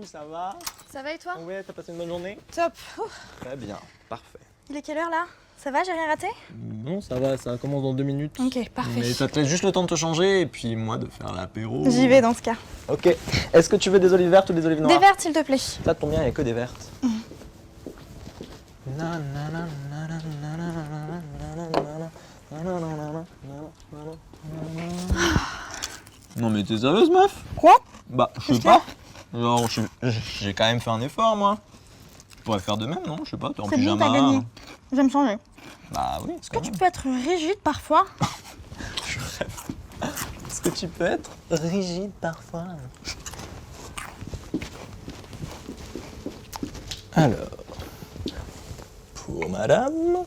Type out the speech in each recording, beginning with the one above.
ça va? Ça va et toi? Ouais, t'as passé une bonne journée? Top. Très bien, parfait. Il est quelle heure là? Ça va, j'ai rien raté? Non, ça va, ça commence dans 2 minutes. Ok, parfait. Mais ça te laisse juste le temps de te changer et puis moi de faire l'apéro. J'y vais dans ce cas. Ok. Est-ce que tu veux des olives vertes ou des olives noires? Des vertes s'il te plaît. Ça tombe bien, il n'y a que des vertes. Non mais t'es sérieuse meuf? Quoi? Bah je sais pas. Genre j'ai quand même fait un effort moi. Tu pourrais faire de même non? Je sais pas, t'es en C'est pyjama. bon, t'as gagné. J'aime changer. Bah oui. Est-ce que tu peux être rigide parfois? Je rêve. Est-ce que tu peux être rigide parfois? Alors, pour madame,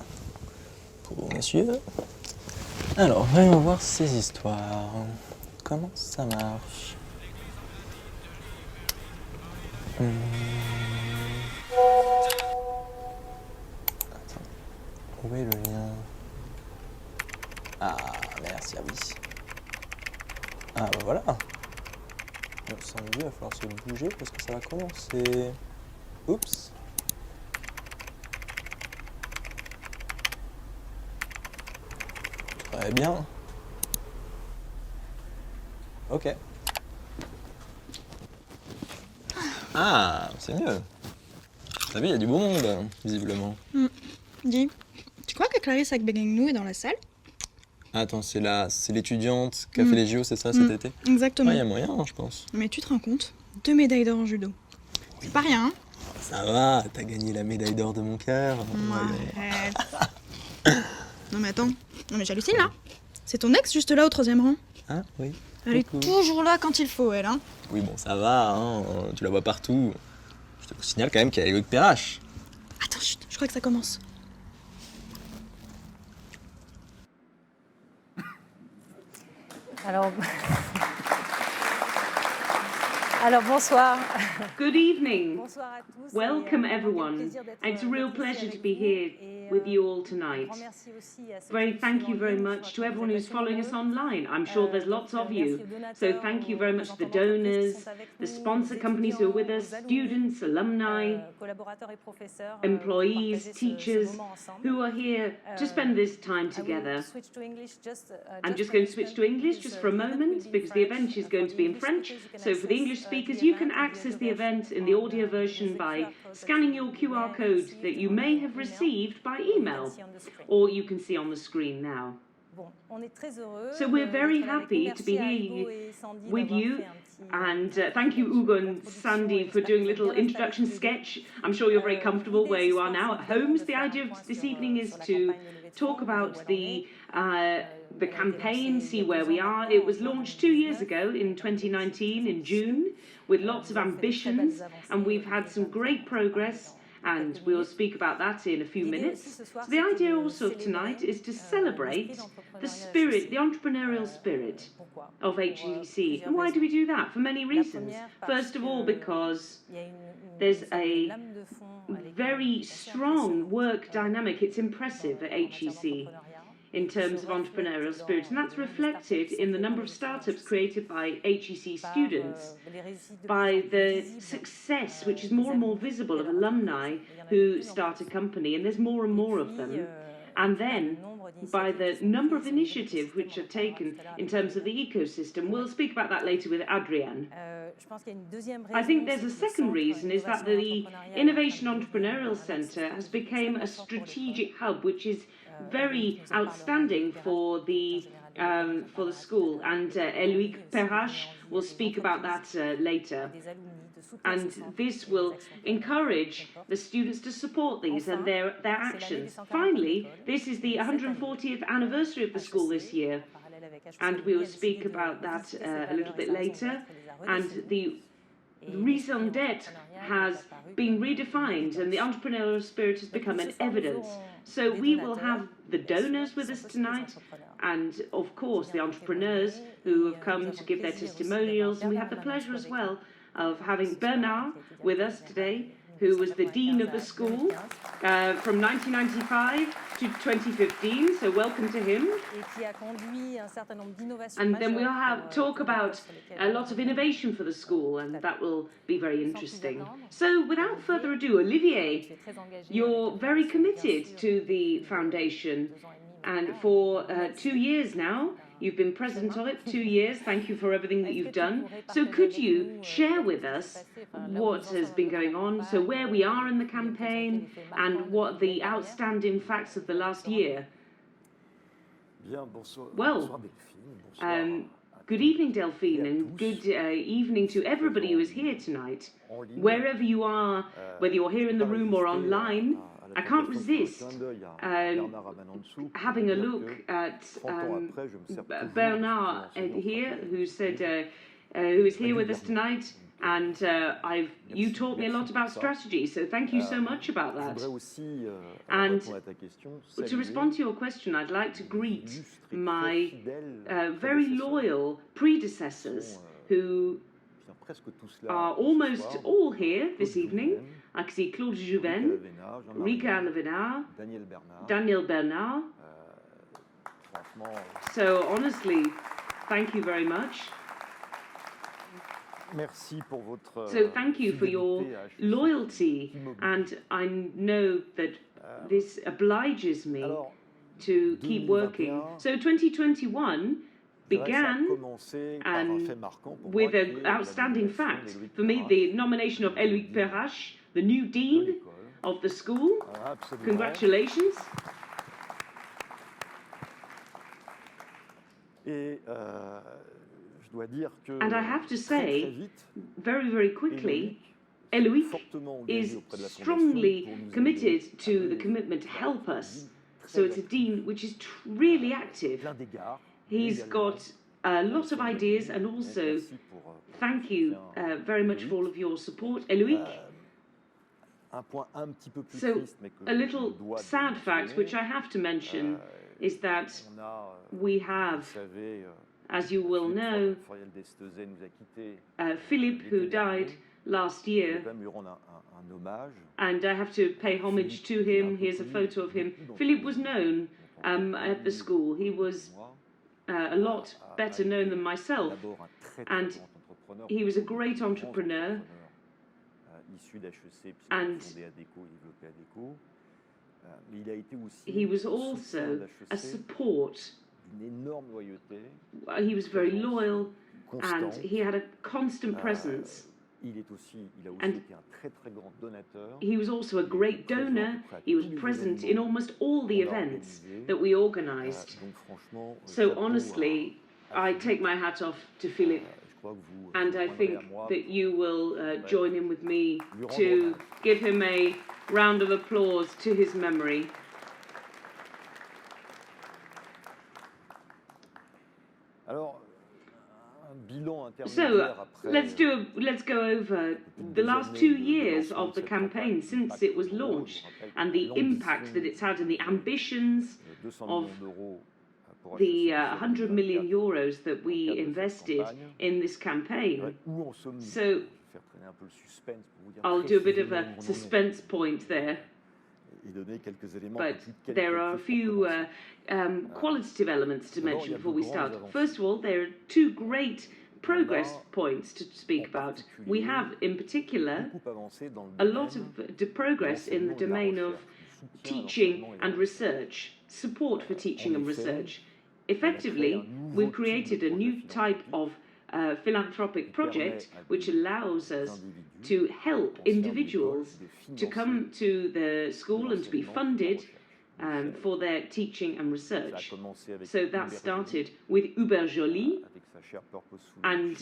pour monsieur. Alors, voyons voir ces histoires. Comment ça marche? Attends, où est le lien? Ah, merci, oui. Ah, bah voilà. Bon, sans lui, il va falloir se bouger parce que ça va commencer. Oups. Très bien. Ok. Ah, c'est mieux. T'as vu, il y a du beau monde, visiblement. Dis, tu crois que Clarisse Agbegenou est dans la salle? Attends, c'est l'étudiante qui a fait les JO, c'est ça, cet été? Exactement. Ouais, il y a moyen, hein, je pense. Mais tu te rends compte? 2 médailles d'or en judo. C'est pas rien, hein? Ça va, t'as gagné la médaille d'or de mon cœur. Arrête. Non mais attends, non mais j'hallucine là. C'est ton ex juste là au 3e rang. Ah, oui. Elle est toujours là quand il faut, elle, hein. Oui, bon, ça va, hein, tu la vois partout. Je te signale quand même qu'il y a Eloïc Peyrache. Attends, chut, je crois que ça commence. Alors bonsoir. Good evening. Bonsoir à tous. Welcome everyone. It's a real pleasure to be here with you all tonight. Very thank you very much to everyone who's following us online. I'm sure there's lots of you. So thank you very much to the donors, the sponsor companies who are with us, students, alumni, employees, teachers who are here to spend this time together. I'm just going to switch to English just for a moment because the event is going to be in French. So for the English speakers, you can access the event in the audio version by scanning your QR code that you may have received by email, or you can see on the screen now. So we're very happy to be here with you, and thank you Ugo and Sandy for doing a little introduction sketch. I'm sure you're very comfortable where you are now at home. So the idea of this evening is to talk about the campaign, see where we are. It was launched 2 years ago in 2019 in June with lots of ambitions, and we've had some great progress, and we'll speak about that in a few minutes. So the idea also of tonight is to celebrate the spirit, the entrepreneurial spirit of HEC. And why do we do that? For many reasons. First of all, because there's a very strong work dynamic. It's impressive at HEC in terms of entrepreneurial spirit, and that's reflected in the number of startups created by HEC students, by the success, which is more and more visible, of alumni who start a company, and there's more and more of them, and then by the number of initiatives which are taken in terms of the ecosystem. We'll speak about that later with Adrien. I think there's a second reason, is that the Innovation Entrepreneurial Centre has become a strategic hub, which is very outstanding for the school, and Eloïc Peyrache will speak about that later. And this will encourage the students to support these and their actions. Finally, this is the 140th anniversary of the school this year, and we will speak about that a little bit later. And the raison d'etre has been redefined, and the entrepreneurial spirit has become an evidence. So we will have the donors with us tonight, and of course the entrepreneurs who have come to give their testimonials, and we have the pleasure as well of having Bernard with us today, who was the dean of the school from 1995 to 2015. So welcome to him. And then we'll talk about a lot of innovation for the school, and that will be very interesting. So without further ado, Olivier, you're very committed to the foundation, and for 2 years now, you've been president of it, 2 years. Thank you for everything that you've done. So could you share with us what has been going on, so where we are in the campaign, and what the outstanding facts of the last year? Well, good evening, Delphine, and good evening to everybody who is here tonight. Wherever you are, whether you're here in the room or online, I can't resist having a look at Bernard here, who said, who is here with us tonight, and you taught me a lot about strategy, so thank you so much about that. And to respond to your question, I'd like to greet my very loyal predecessors who are almost all here this evening. I can see Claude Jouven, Ricard Levenard, Daniel Bernard. So honestly, thank you very much. So thank you for your loyalty, and I know that this obliges me to keep working. So 2021 began with an outstanding fact. For me, the nomination of Eloïc Peyrache, the new dean of the school. Congratulations. And I have to say, very, very quickly, Eloïc is strongly committed to the commitment to help us. So it's a dean which is really active. He's got lots of ideas, and also thank you very much for all of your support, Eloïc. So a little sad fact, which I have to mention, is that we have, as you will know, Philippe, who died last year, and I have to pay homage to him. Here's a photo of him. Philippe was known at the school. He was a lot better known than myself, and he was a great entrepreneur, and he was also a support. He was very loyal, and he had a constant presence. And he was also a great donor. He was present in almost all the events that we organized. So honestly, I take my hat off to Philippe, and I think that you will join in with me to give him a round of applause to his memory. So let's go over the last 2 years of the campaign since it was launched, and the impact that it's had, and the ambitions of the 100 million euros that we invested in this campaign. So I'll do a bit of a suspense point there. But there are a few qualitative elements to mention before we start. First of all, there are 2 great progress points to speak about. We have, in particular, a lot of progress in the domain of teaching and research, support for teaching and research. Effectively, we've created a new type of philanthropic project which allows us to help individuals to come to the school and to be funded for their teaching and research. So that started with Hubert Joly and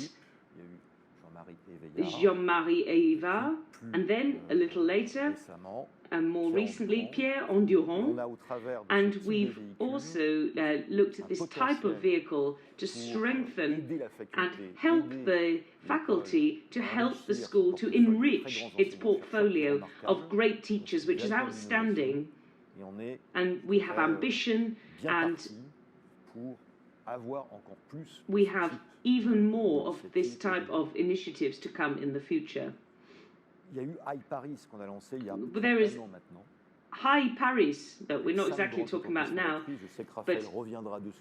Jean-Marie Eva, and then a little later, and more recently, Pierre Endurant. And we've also looked at this type of vehicle to strengthen and help the faculty, to help the school to enrich its portfolio of great teachers, which is outstanding. And we have ambition, and we have even more of this type of initiatives to come in the future. Il y a eu High Paris qu'on a lancé il y a But there is un an maintenant. High Paris that we're not exactly talking about now, but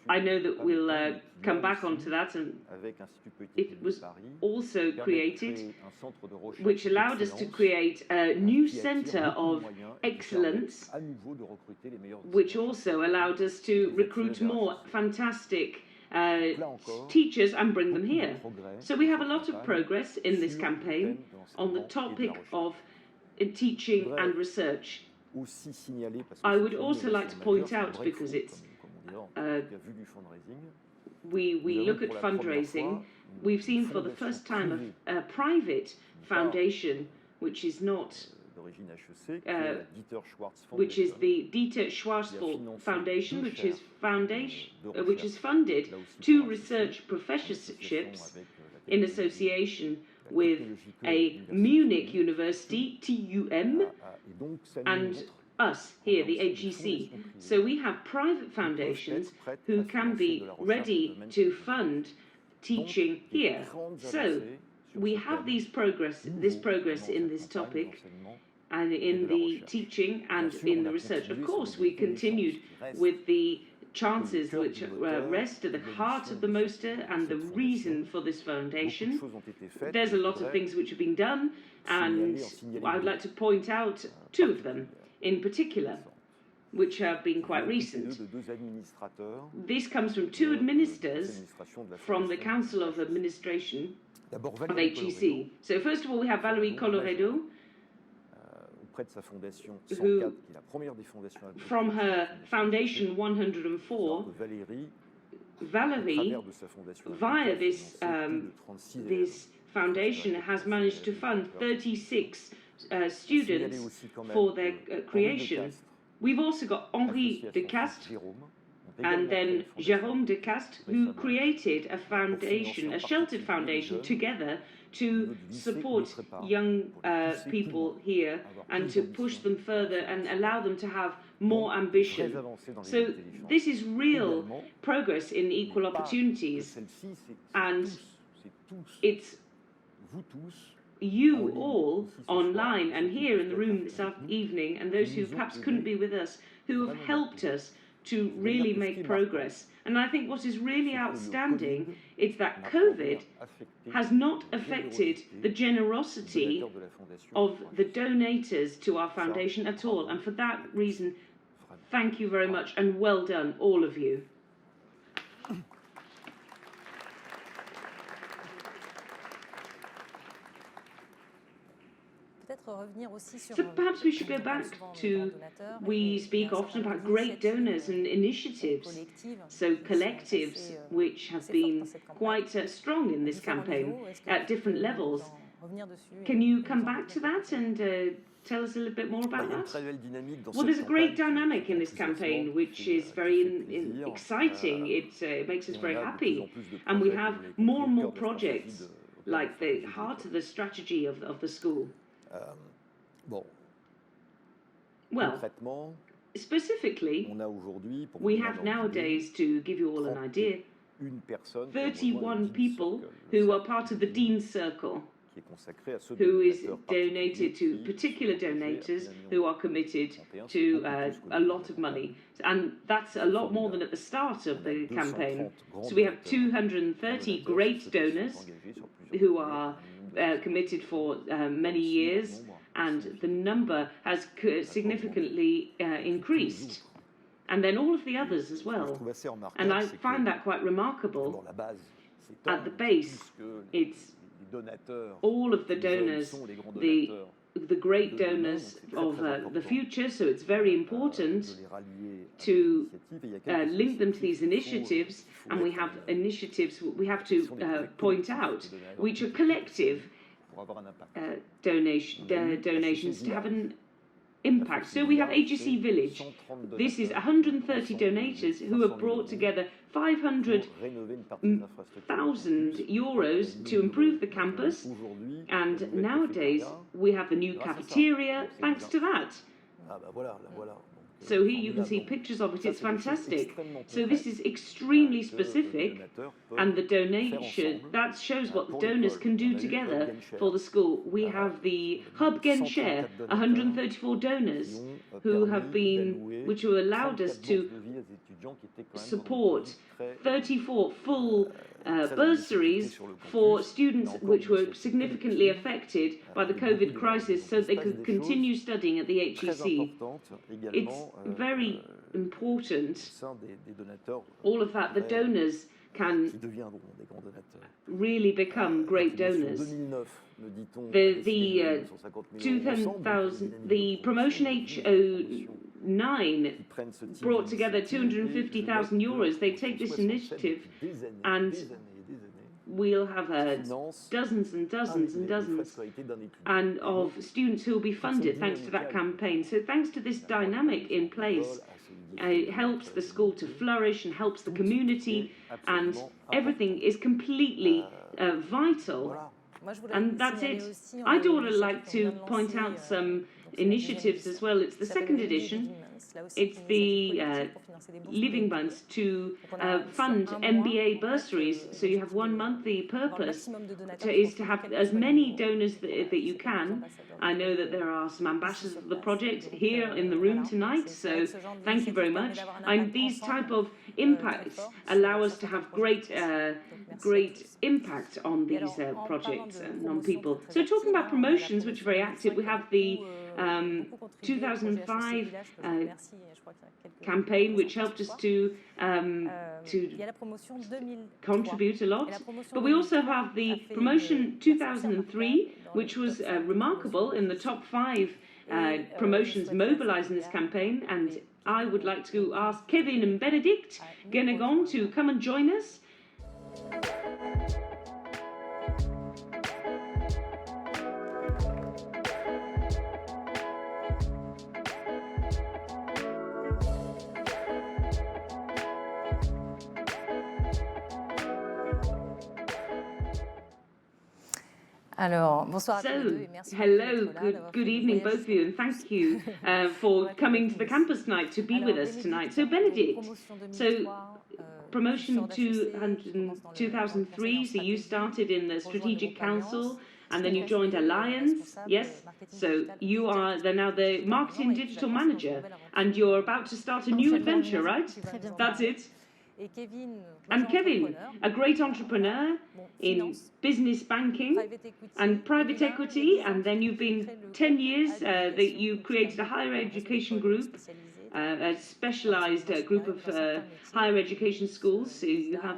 I know that we'll come back onto that, and it was also created, which allowed us to create a new centre of excellence, which also allowed us to recruit more fantastic teachers and bring them here. So we have a lot of progress in this campaign on the topic of teaching and research. I would also like to point out, because it's we look at fundraising, we've seen for the first time a private foundation which is not which is the Dieter Schwarzfeld Foundation, which is funded 2 research professorships in association with a Munich University, TUM, and us here, the HEC. So we have private foundations who can be ready to fund teaching here. So we have this progress in this topic, and in the teaching and in the research. Of course, we continued with the chances which rest at the heart of the MOSTA and the reason for this foundation. There's a lot of things which have been done, and I'd like to point out 2 of them in particular, which have been quite recent. This comes from 2 administrators from the Council of Administration of HEC. So first of all, we have Valérie Colloredo, who, from her Foundation 104, Valérie, via this foundation, has managed to fund 36 students for their creation. We've also got Henri de Castres and then Jérôme de Castres, who created a foundation, a sheltered foundation, together to support young people here and to push them further and allow them to have more ambition. So this is real progress in equal opportunities, and it's you all online and here in the room this evening, and those who perhaps couldn't be with us, who have helped us to really make progress. And I think what is really outstanding is that COVID has not affected the generosity of the donators to our foundation at all. And for that reason, thank you very much and well done, all of you. So perhaps we should go back to, we speak often about great donors and initiatives, so collectives which have been quite strong in this campaign at different levels. Can you come back to that and tell us a little bit more about that? Well, there's a great dynamic in this campaign which is very exciting. It makes us very happy, and we have more and more projects like the heart of the strategy of the school. Well, specifically, we have nowadays, to give you all an idea, 31 people who are part of the Dean's Circle, who is donated to particular donators who are committed to a lot of money. And that's a lot more than at the start of the campaign. So we have 230 great donors who are committed for many years, and the number has significally increased. And then all of the others as well. And I find that quite remarkable. At the base, it's all of the donors, the great donors of the future, so it's very important to link them to these initiatives, and we have initiatives we have to point out, which are collective donations to have an impact. So we have HEC Village. This is 130 donators who have brought together 500,000 euros to improve the campus, and nowadays we have the new cafeteria thanks to that. So here you can see pictures of it, it's fantastic. So this is extremely specific, and the donation, that shows what the donors can do together for the school. We have the Hub Genshare, 134 donors who have been, which have allowed us to support 34 full bursaries for students which were significantly affected by the COVID crisis so they could continue studying at the HEC. It's very important, all of that, the donors can really become great donors. The 2000, the promotion H09 brought together 250,000 euros. They take this initiative and we'll have dozens and dozens and dozens and of students who will be funded thanks to that campaign. So thanks to this dynamic in place, it helps the school to flourish and helps the community, and everything is completely vital. And that's it. I'd also like to point out some initiatives as well. It's the second edition. It's the living months to fund MBA bursaries. So you have 1 month. The purpose is to have as many donors that you can. I know that there are some ambassadors of the project here in the room tonight, so thank you very much. And these type of impacts allow us to have great impact on these projects and on people. So talking about promotions, which are very active, we have the 2005 campaign, which helped us to contribute a lot. But we also have the promotion 2003, which was remarkable in the top 5 promotions mobilised in this campaign. And I would like to ask Kévin and Bénédicte Guénégan to come and join us. Alors, bonsoir. Hello, good evening, both of you, and thank you for coming to the campus tonight to be with us tonight. So, Bénédicte, promotion 2003, so you started in the Strategic Council, and then you joined Alliance, yes? So you are now the Marketing Digital Manager, and you're about to start a new adventure, right? That's it. And Kévin, a great entrepreneur in business banking and private equity, and then you've been 10 years that you created a higher education group, a specialized group of higher education schools. So you have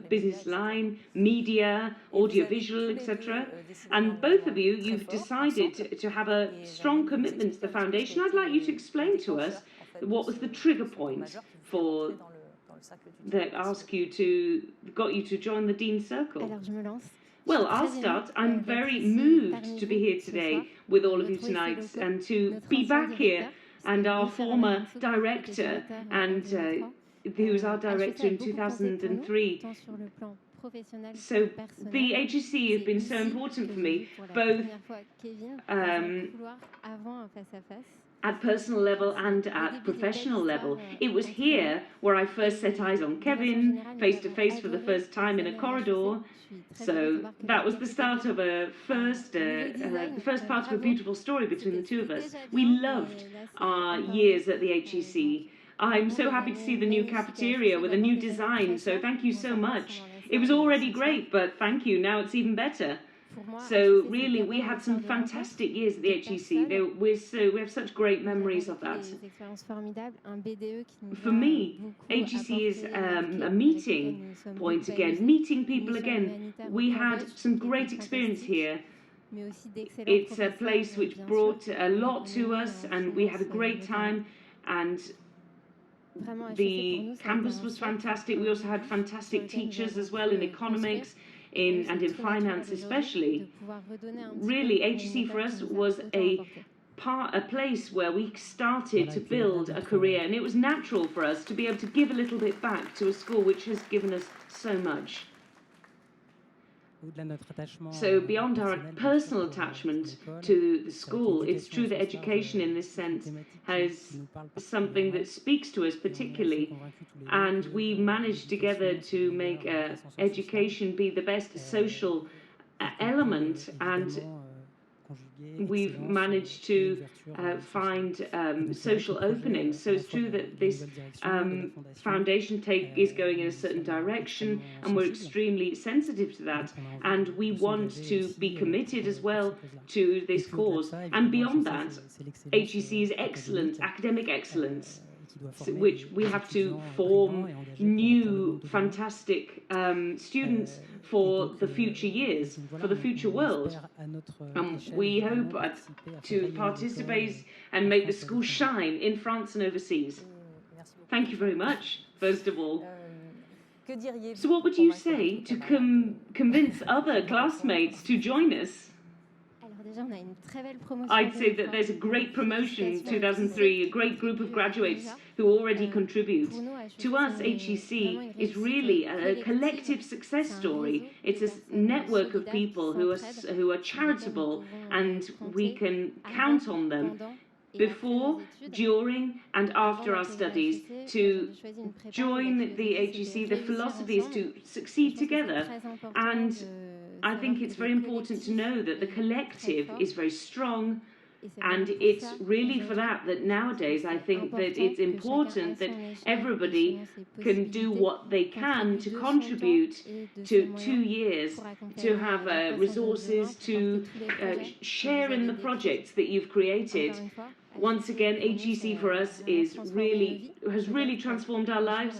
business line, media, audiovisual, etc. And both of you, you've decided to have a strong commitment to the foundation. I'd like you to explain to us what was the trigger point for that got you to join the Dean's Circle. Well, I'll start. I'm very moved to be here today with all of you tonight and to be back here, and our former director, and who was our director in 2003. So the HEC has been so important for me, both at personal level and at professional level. It was here where I first set eyes on Kévin, face to face for the first time in a corridor. So that was the start of the first part of a beautiful story between the two of us. We loved our years at the HEC. I'm so happy to see the new cafeteria with a new design, so thank you so much. It was already great, but thank you, now it's even better. So really, we had some fantastic years at the HEC. We have such great memories of that. For me, HEC is a meeting point again, meeting people again. We had some great experience here. It's a place which brought a lot to us, and we had a great time, and the campus was fantastic. We also had fantastic teachers as well in economics, and in finance especially. Really, HEC for us was a place where we started to build a career, and it was natural for us to be able to give a little bit back to a school which has given us so much. So beyond our personal attachment to the school, it's true that education in this sense has something that speaks to us particularly, and we managed together to make education be the best social element, and we've managed to find social openings. So it's true that this foundation is going in a certain direction, and we're extremely sensitive to that, and we want to be committed as well to this cause. And beyond that, HEC is excellent, academic excellence, which we have to form new fantastic students for the future years, for the future world. We hope to participate and make the school shine in France and overseas. Thank you very much, first of all. So what would you say to convince other classmates to join us? I'd say that there's a great promotion 2003, a great group of graduates who already contribute. To us, HEC is really a collective success story. It's a network of people who are charitable, and we can count on them before, during and after our studies to join the HEC. The philosophy is to succeed together, and I think it's very important to know that the collective is very strong, and it's really for that nowadays I think that it's important that everybody can do what they can to contribute to 2 years, to have resources, to share in the projects that you've created. Once again, HEC for us has really transformed our lives,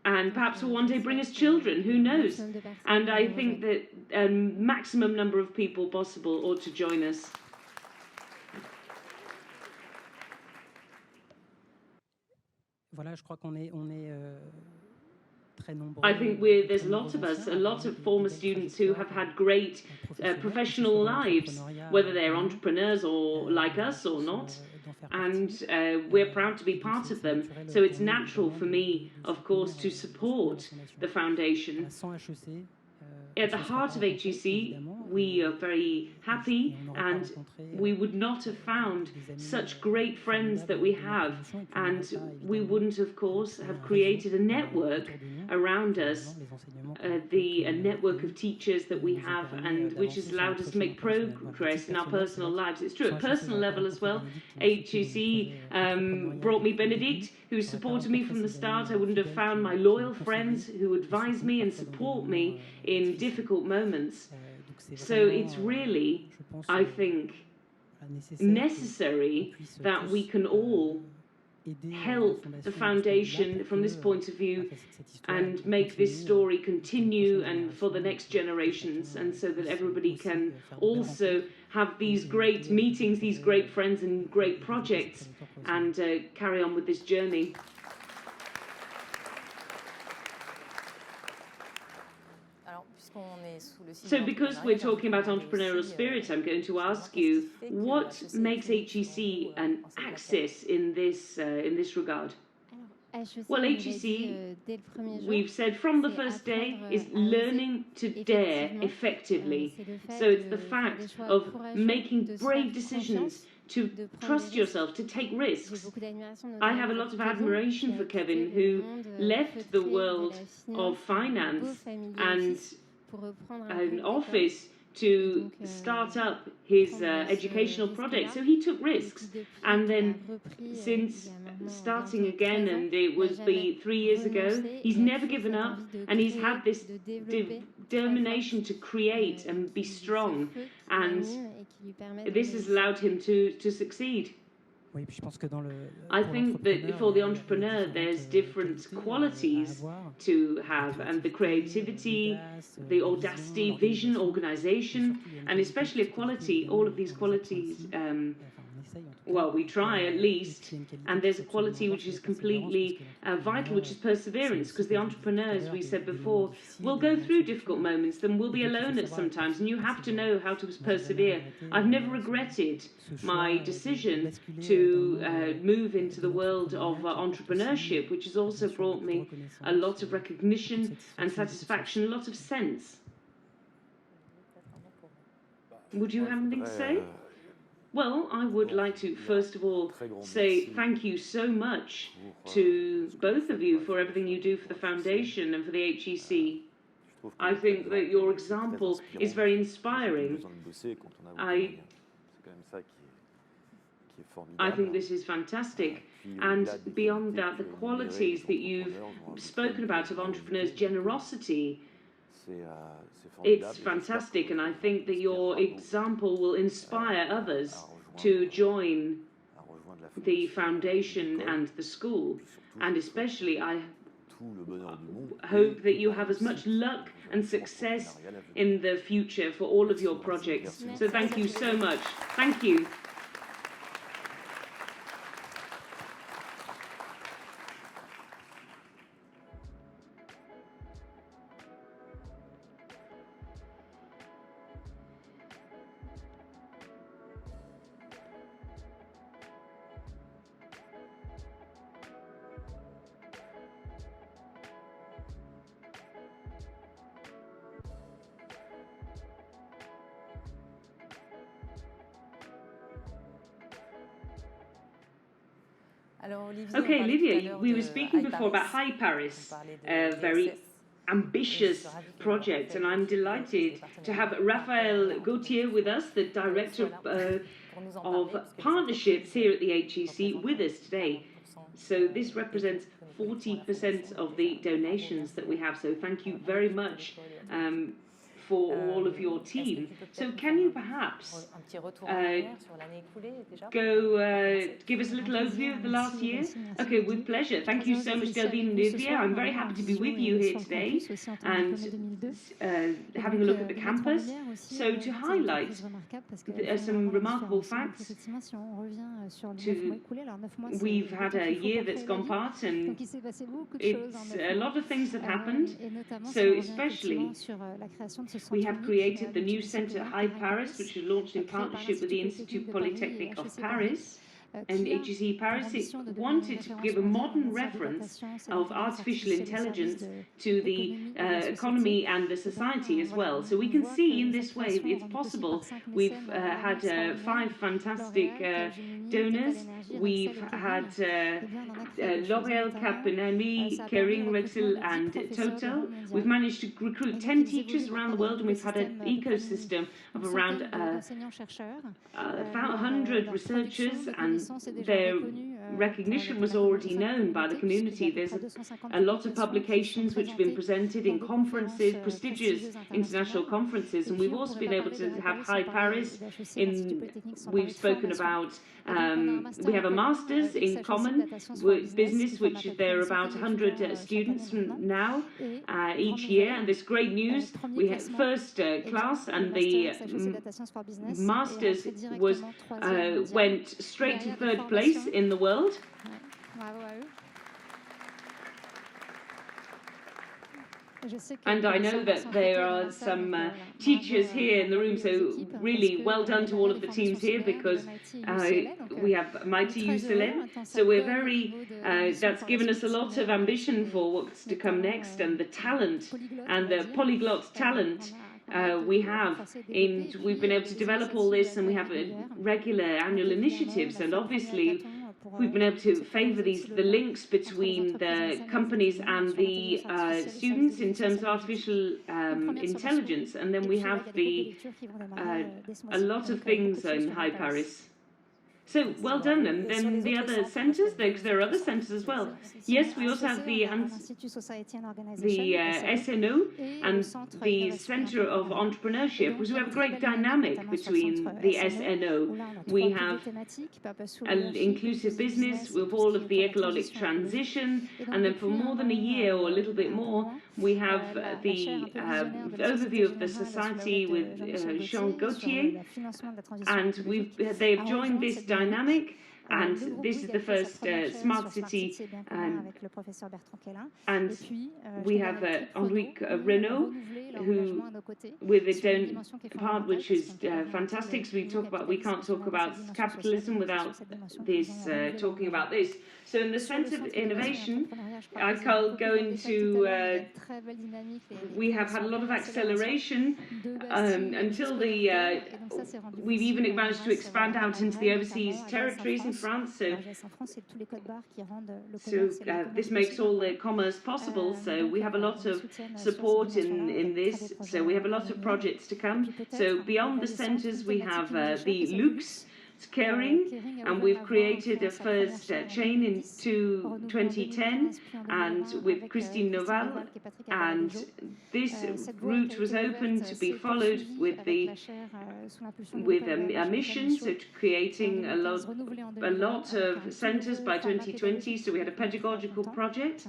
and perhaps will one day bring us children, who knows? And I think that a maximum number of people possible ought to join us. I think there's a lot of us, a lot of former students who have had great professional lives, whether they're entrepreneurs or like us or not, and we're proud to be part of them. So it's natural for me, of course, to support the foundation. At the heart of HEC, we are very happy, and we would not have found such great friends that we have, and we wouldn't, of course, have created a network around us, a network of teachers that we have, and which has allowed us to make progress in our personal lives. It's true at personal level as well. HEC brought me Bénédicte, who supported me from the start. I wouldn't have found my loyal friends who advise me and support me in difficult moments. So it's really, I think, necessary that we can all help the foundation from this point of view and make this story continue and for the next generations, and so that everybody can also have these great meetings, these great friends and great projects, and carry on with this journey. So because we're talking about entrepreneurial spirit, I'm going to ask you, what makes HEC an axis in this regard? Well, HEC, we've said from the first day, is learning to dare effectively. So it's the fact of making brave decisions, to trust yourself, to take risks. I have a lot of admiration for Kevin, who left the world of finance and an office to start up his educational project. So he took risks, and then since starting again, and it was 3 years ago, he's never given up, and he's had this determination to create and be strong, and this has allowed him to succeed. I think that for the entrepreneur, there's different qualities to have, and the creativity, the audacity, vision, organization, and especially quality. All of these qualities Well, we try at least, and there's a quality which is completely vital, which is perseverance, because the entrepreneurs, we said before, will go through difficult moments, then we'll be alone at sometimes, and you have to know how to persevere. I've never regretted my decision to move into the world of entrepreneurship, which has also brought me a lot of recognition and satisfaction, a lot of sense. Would you have anything to say? Well, I would like to first of all say thank you so much to both of you for everything you do for the foundation and for the HEC. I think that your example is very inspiring. I think this is fantastic. And beyond that, the qualities that you've spoken about of entrepreneurs' generosity, it's fantastic, and I think that your example will inspire others to join the foundation and the school. And especially, I hope that you have as much luck and success in the future for all of your projects. So thank you so much. Thank you. Okay, Olivier, we were speaking before about HEC Paris, a very ambitious project, and I'm delighted to have Raphaëlle Gautier with us, the Director of Partnerships here at the HEC, with us today. So this represents 40% of the donations that we have, so thank you very much for all of your team. So can you perhaps give us a little overview of the last year? Okay, with pleasure. Thank you so much, Delphine and Olivier. I'm very happy to be with you here today and having a look at the campus. So to highlight some remarkable facts, we've had a year that's gone past and it's a lot of things have happened. So especially we have created the new Centre HEC Paris, which was launched in partnership with the Institut Polytechnique of Paris. And HEC Paris wanted to give a modern reference of artificial intelligence to the economy and the society as well. So we can see in this way it's possible. We've had 5 fantastic donors. We've had L'Oréal, Capgemini, Kering, Rexel and Total. We've managed to recruit 10 teachers around the world, and we've had an ecosystem of around 100 researchers, and their recognition was already known by the community. There's a lot of publications which have been presented in conferences, prestigious international conferences, and we've also been able to have HEC Paris. We've spoken about, we have a master's in common with business, which there are about 100 students now each year, and this great news, we had first class, and the master's was went straight to 3rd place in the world. And I know that there are some teachers here in the room, so really well done to all of the teams here, because we have mighty UCLN. So we're very, that's given us a lot of ambition for what's to come next, and the talent and the polyglot talent we have. We've been able to develop all this, and we have regular annual initiatives, and obviously we've been able to favour the links between the companies and the students in terms of artificial intelligence, and then we have a lot of things in HEC Paris. So, well done. And then the other centres, because there are other centres as well. Yes, we also have the SNO and the Centre of Entrepreneurship, because we have a great dynamic between the SNO. We have an inclusive business with all of the ecologic transition, and then for more than a year or a little bit more, we have the overview of the society with Jean Gauthier, and they've joined this dynamic dynamic. And this is the first smart city, and we have Henrique Renault, who with its own part, which is fantastic. So we can't talk about capitalism without this talking about this. So in the sense of innovation, I can't go into. We have had a lot of acceleration until we've even managed to expand out into the overseas territories in France. So this makes all the commerce possible. So we have a lot of support in this. So we have a lot of projects to come. So beyond the centres, we have the Lux caring, and we've created a first chain in 2010, and with Christine Noval, and this route was open to be followed with a mission, so creating a lot of centres by 2020. So we had a pedagogical project,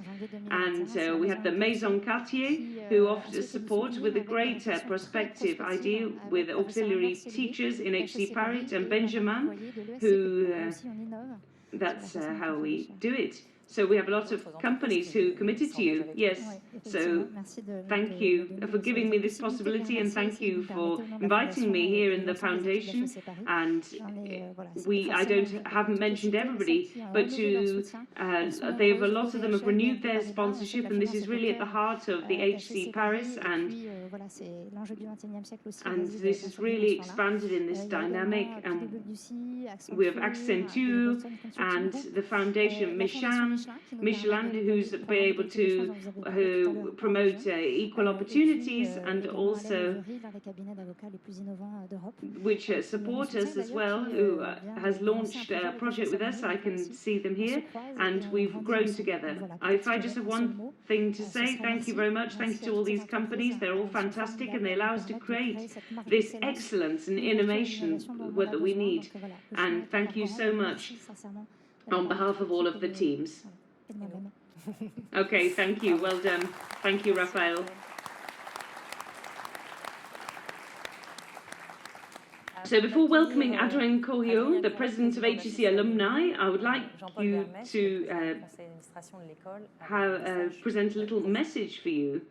and we had the Maison Quartier, who offered us support with a great prospective idea with auxiliary teachers in HEC Paris, and Benjamin, who that's how we do it. So we have a lot of companies who committed to you. Yes. So thank you for giving me this possibility, and thank you for inviting me here in the foundation. And I haven't mentioned everybody, but they have a lot of them have renewed their sponsorship, and this is really at the heart of the HEC Paris, and this is really expanded in this dynamic. And we have Accenture and the foundation Michelin, who's been able to promote equal opportunities, and also which support us as well, who has launched a project with us. I can see them here, and we've grown together. If I just have one thing to say, thank you very much. Thank you to all these companies. They're all fantastic, and they allow us to create this excellence and innovation that we need. And thank you so much on behalf of all of the teams. Okay, thank you. Well done. Thank you, Raphaëlle. So before welcoming Adrien Couret, the president of HEC Alumni, I would like you to present a little message for you.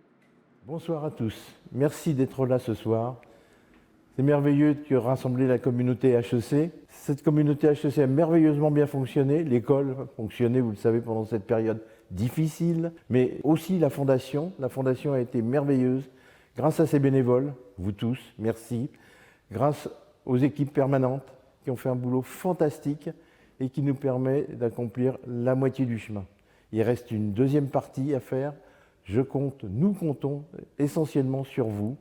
Bonsoir à tous. Merci d'être là ce soir. C'est merveilleux de rassembler la communauté HEC. Cette communauté HEC a merveilleusement bien fonctionné. L'école a fonctionné, vous le savez, pendant cette période difficile. Mais aussi la fondation. La fondation a été merveilleuse. Grâce à ses bénévoles, vous tous, merci. Grâce aux équipes permanentes qui ont fait un boulot fantastique et qui nous permet d'accomplir la moitié du chemin. Il reste une deuxième partie à faire. Nous comptons essentiellement sur vous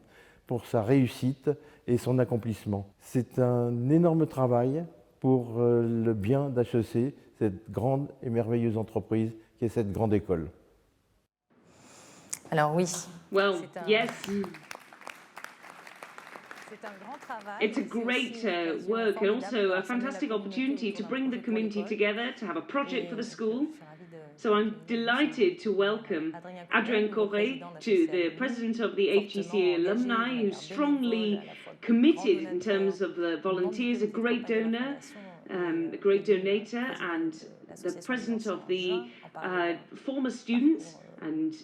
pour sa réussite et son accomplissement. C'est un énorme travail pour le bien d'HEC, cette grande et merveilleuse entreprise qui est cette grande école. Alors oui. Well, yes. It's a It's great work, and also a fantastic opportunity to bring the community together, to have a project for the school. So I'm delighted to welcome Adrien Couret, the president of the HEC Alumni, who's strongly committed in terms of the volunteers, a great donor, a great donator, and the president of the former students, and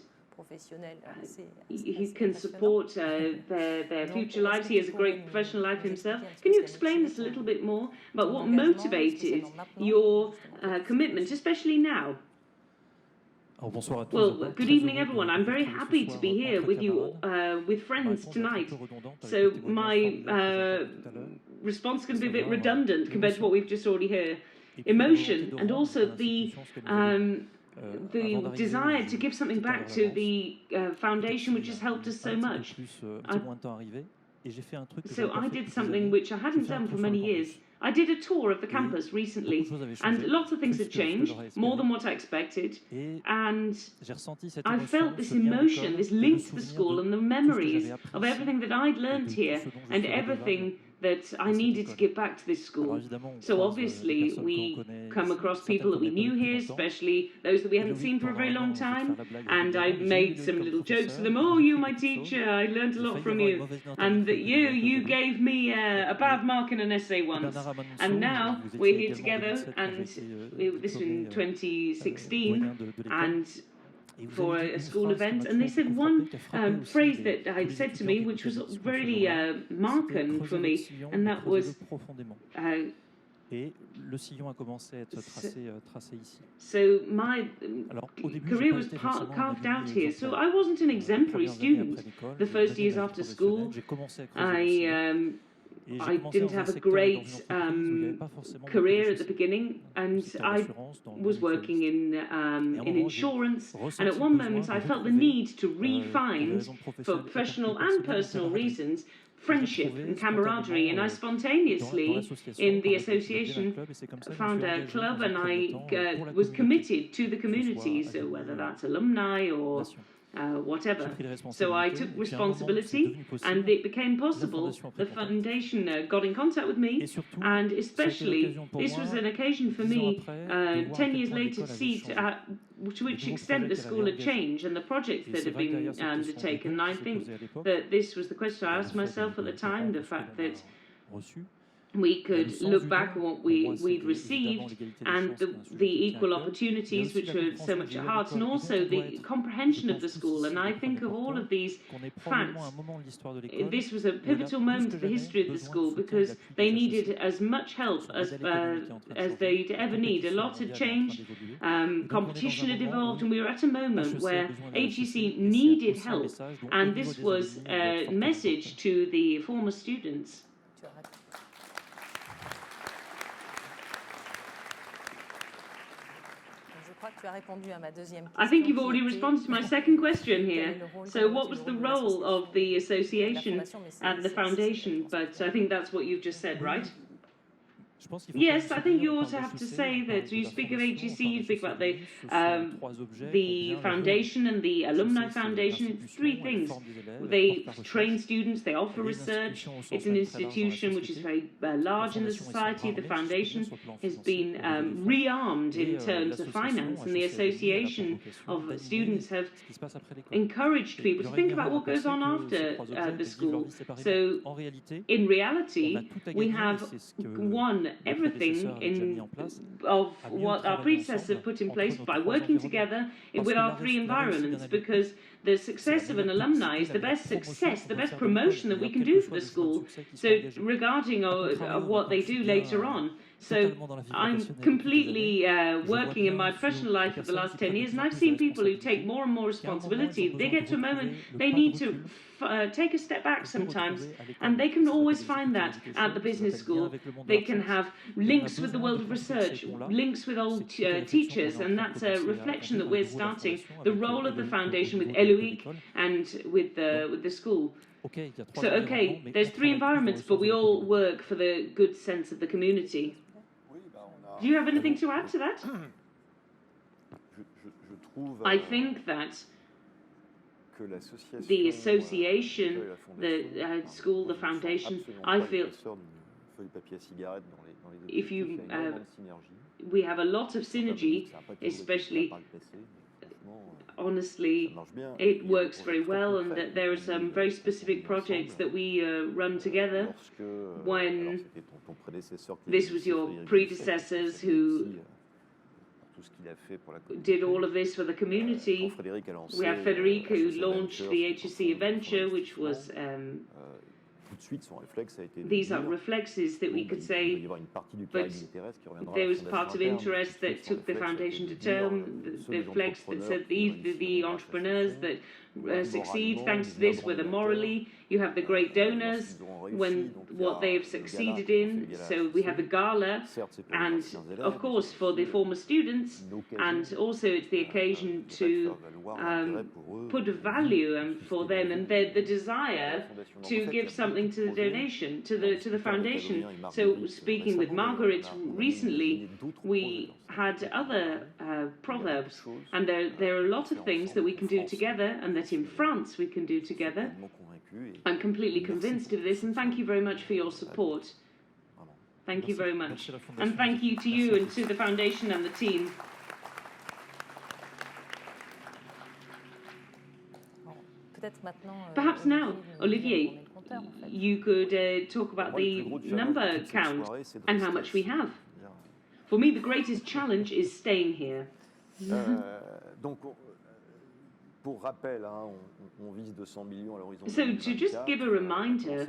he can support their future lives. He has a great professional life himself. Can you explain us a little bit more about what motivated your commitment, especially now? Well, good evening, everyone. I'm very happy to be here with you, with friends tonight. So my response can be a bit redundant compared to what we've just already heard. Emotion, and also the desire to give something back to the foundation, which has helped us so much. So I did something which I hadn't done for many years. I did a tour of the campus recently, and lots of things had changed, more than what I expected, and I felt this emotion, this link to the school, and the memories of everything that I'd learned here, and everything that I needed to give back to this school. So obviously we come across people that we knew here, especially those that we hadn't seen for a very long time, and I made some little jokes to them. Oh, you're my teacher, I learned a lot from you, and that you gave me a bad mark in an essay once, and now we're here together, and this was in 2016, and for a school event, and they said one phrase that I'd said to me, which was really markant for me, and that was so my career was carved out here. So I wasn't an exemplary student. The first years after school, I didn't have a great career at the beginning, and I was working in insurance, and at one moment I felt the need to re-find, for professional and personal reasons, friendship and camaraderie, and I spontaneously, in the association, found a club, and I was committed to the community, so whether that's alumni or whatever. So I took responsibility, and it became possible. The foundation got in contact with me, and especially this was an occasion for me 10 years later to see to which extent the school had changed and the projects that had been undertaken. And I think that this was the question I asked myself at the time, the fact that we could look back at what we'd received and the equal opportunities which were so much at heart, and also the comprehension of the school. And I think of all of these facts, this was a pivotal moment in the history of the school, because they needed as much help as they'd ever need. A lot had changed, competition had evolved, and we were at a moment where HEC needed help, and this was a message to the former students. I think you've already responded to my second question here. So what was the role of the association and the foundation? But I think that's what you've just said, right? Yes, I think you also have to say that you speak of HEC, you speak about the foundation and the alumni foundation. It's three things. They train students, they offer research. It's an institution which is very large in the society. The foundation has been rearmed in terms of finance, and the association of students have encouraged people to think about what goes on after the school. So in reality, we have won everything of what our predecessors put in place by working together with our three environments, because the success of an alumni is the best success, the best promotion that we can do for the school. So regarding what they do later on. So I'm completely working in my professional life for the last 10 years, and I've seen people who take more and more responsibility. They get to a moment they need to take a step back sometimes, and they can always find that at the business school. They can have links with the world of research, links with old teachers, and that's a reflection that we're starting the role of the foundation with Eloïc and with the school. So, okay, there's three environments, but we all work for the good sense of the community. Do you have anything to add to that? I think that the association, the school, the foundation, I feel if you we have a lot of synergy, especially honestly, it works very well, and that there are some very specific projects that we run together. When this was your predecessors who did all of this for the community. We have Frédéric, who launched the HEC venture, which was these are reflexes that we could say, but there was part of interest that took the foundation to term, the flex that said the entrepreneurs that succeed thanks to this, whether morally, you have the great donors, when what they have succeeded in. So we have the gala, and of course for the former students, and also it's the occasion to put a value for them and the desire to give something to the donation, to the foundation. So speaking with Margaret recently, we had other proverbs, and there are a lot of things that we can do together, and that in France we can do together. I'm completely convinced of this, and thank you very much for your support. Thank you very much. And thank you to you and to the foundation and the team. Perhaps now, Olivier, you could talk about the number count and how much we have. For me, the greatest challenge is staying here. Donc, pour rappel, on vise 200 millions à l'horizon. So to just give a reminder,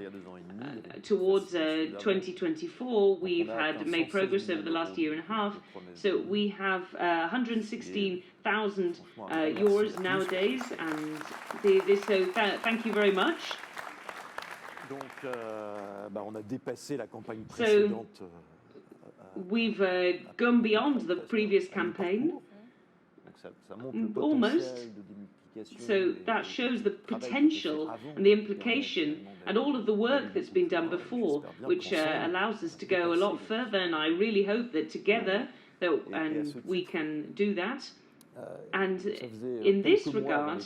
towards 2024, we've had made progress over the last year and a half. So we have 116,000 euros nowadays, and so thank you very much. Donc, on a dépassé la campagne précédente. We've gone beyond the previous campaign, almost. So that shows the potential and the implication and all of the work that's been done before, which allows us to go a lot further. And I really hope that together, and we can do that. And in this regard,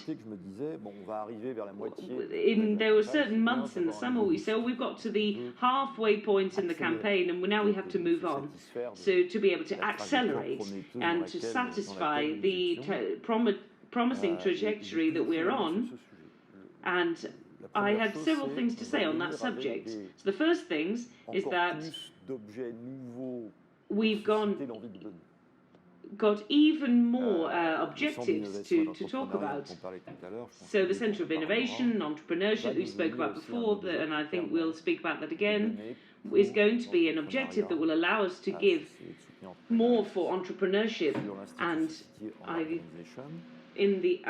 there were certain months in the summer we said, we've got to the halfway point in the campaign, and now we have to move on. So to be able to accelerate and to satisfy the promising trajectory that we're on, and I had several things to say on that subject. So the first things is that we've got even more objectives to talk about. So the Centre of Innovation, Entrepreneurship, we spoke about before, and I think we'll speak about that again, is going to be an objective that will allow us to give more for entrepreneurship. And in the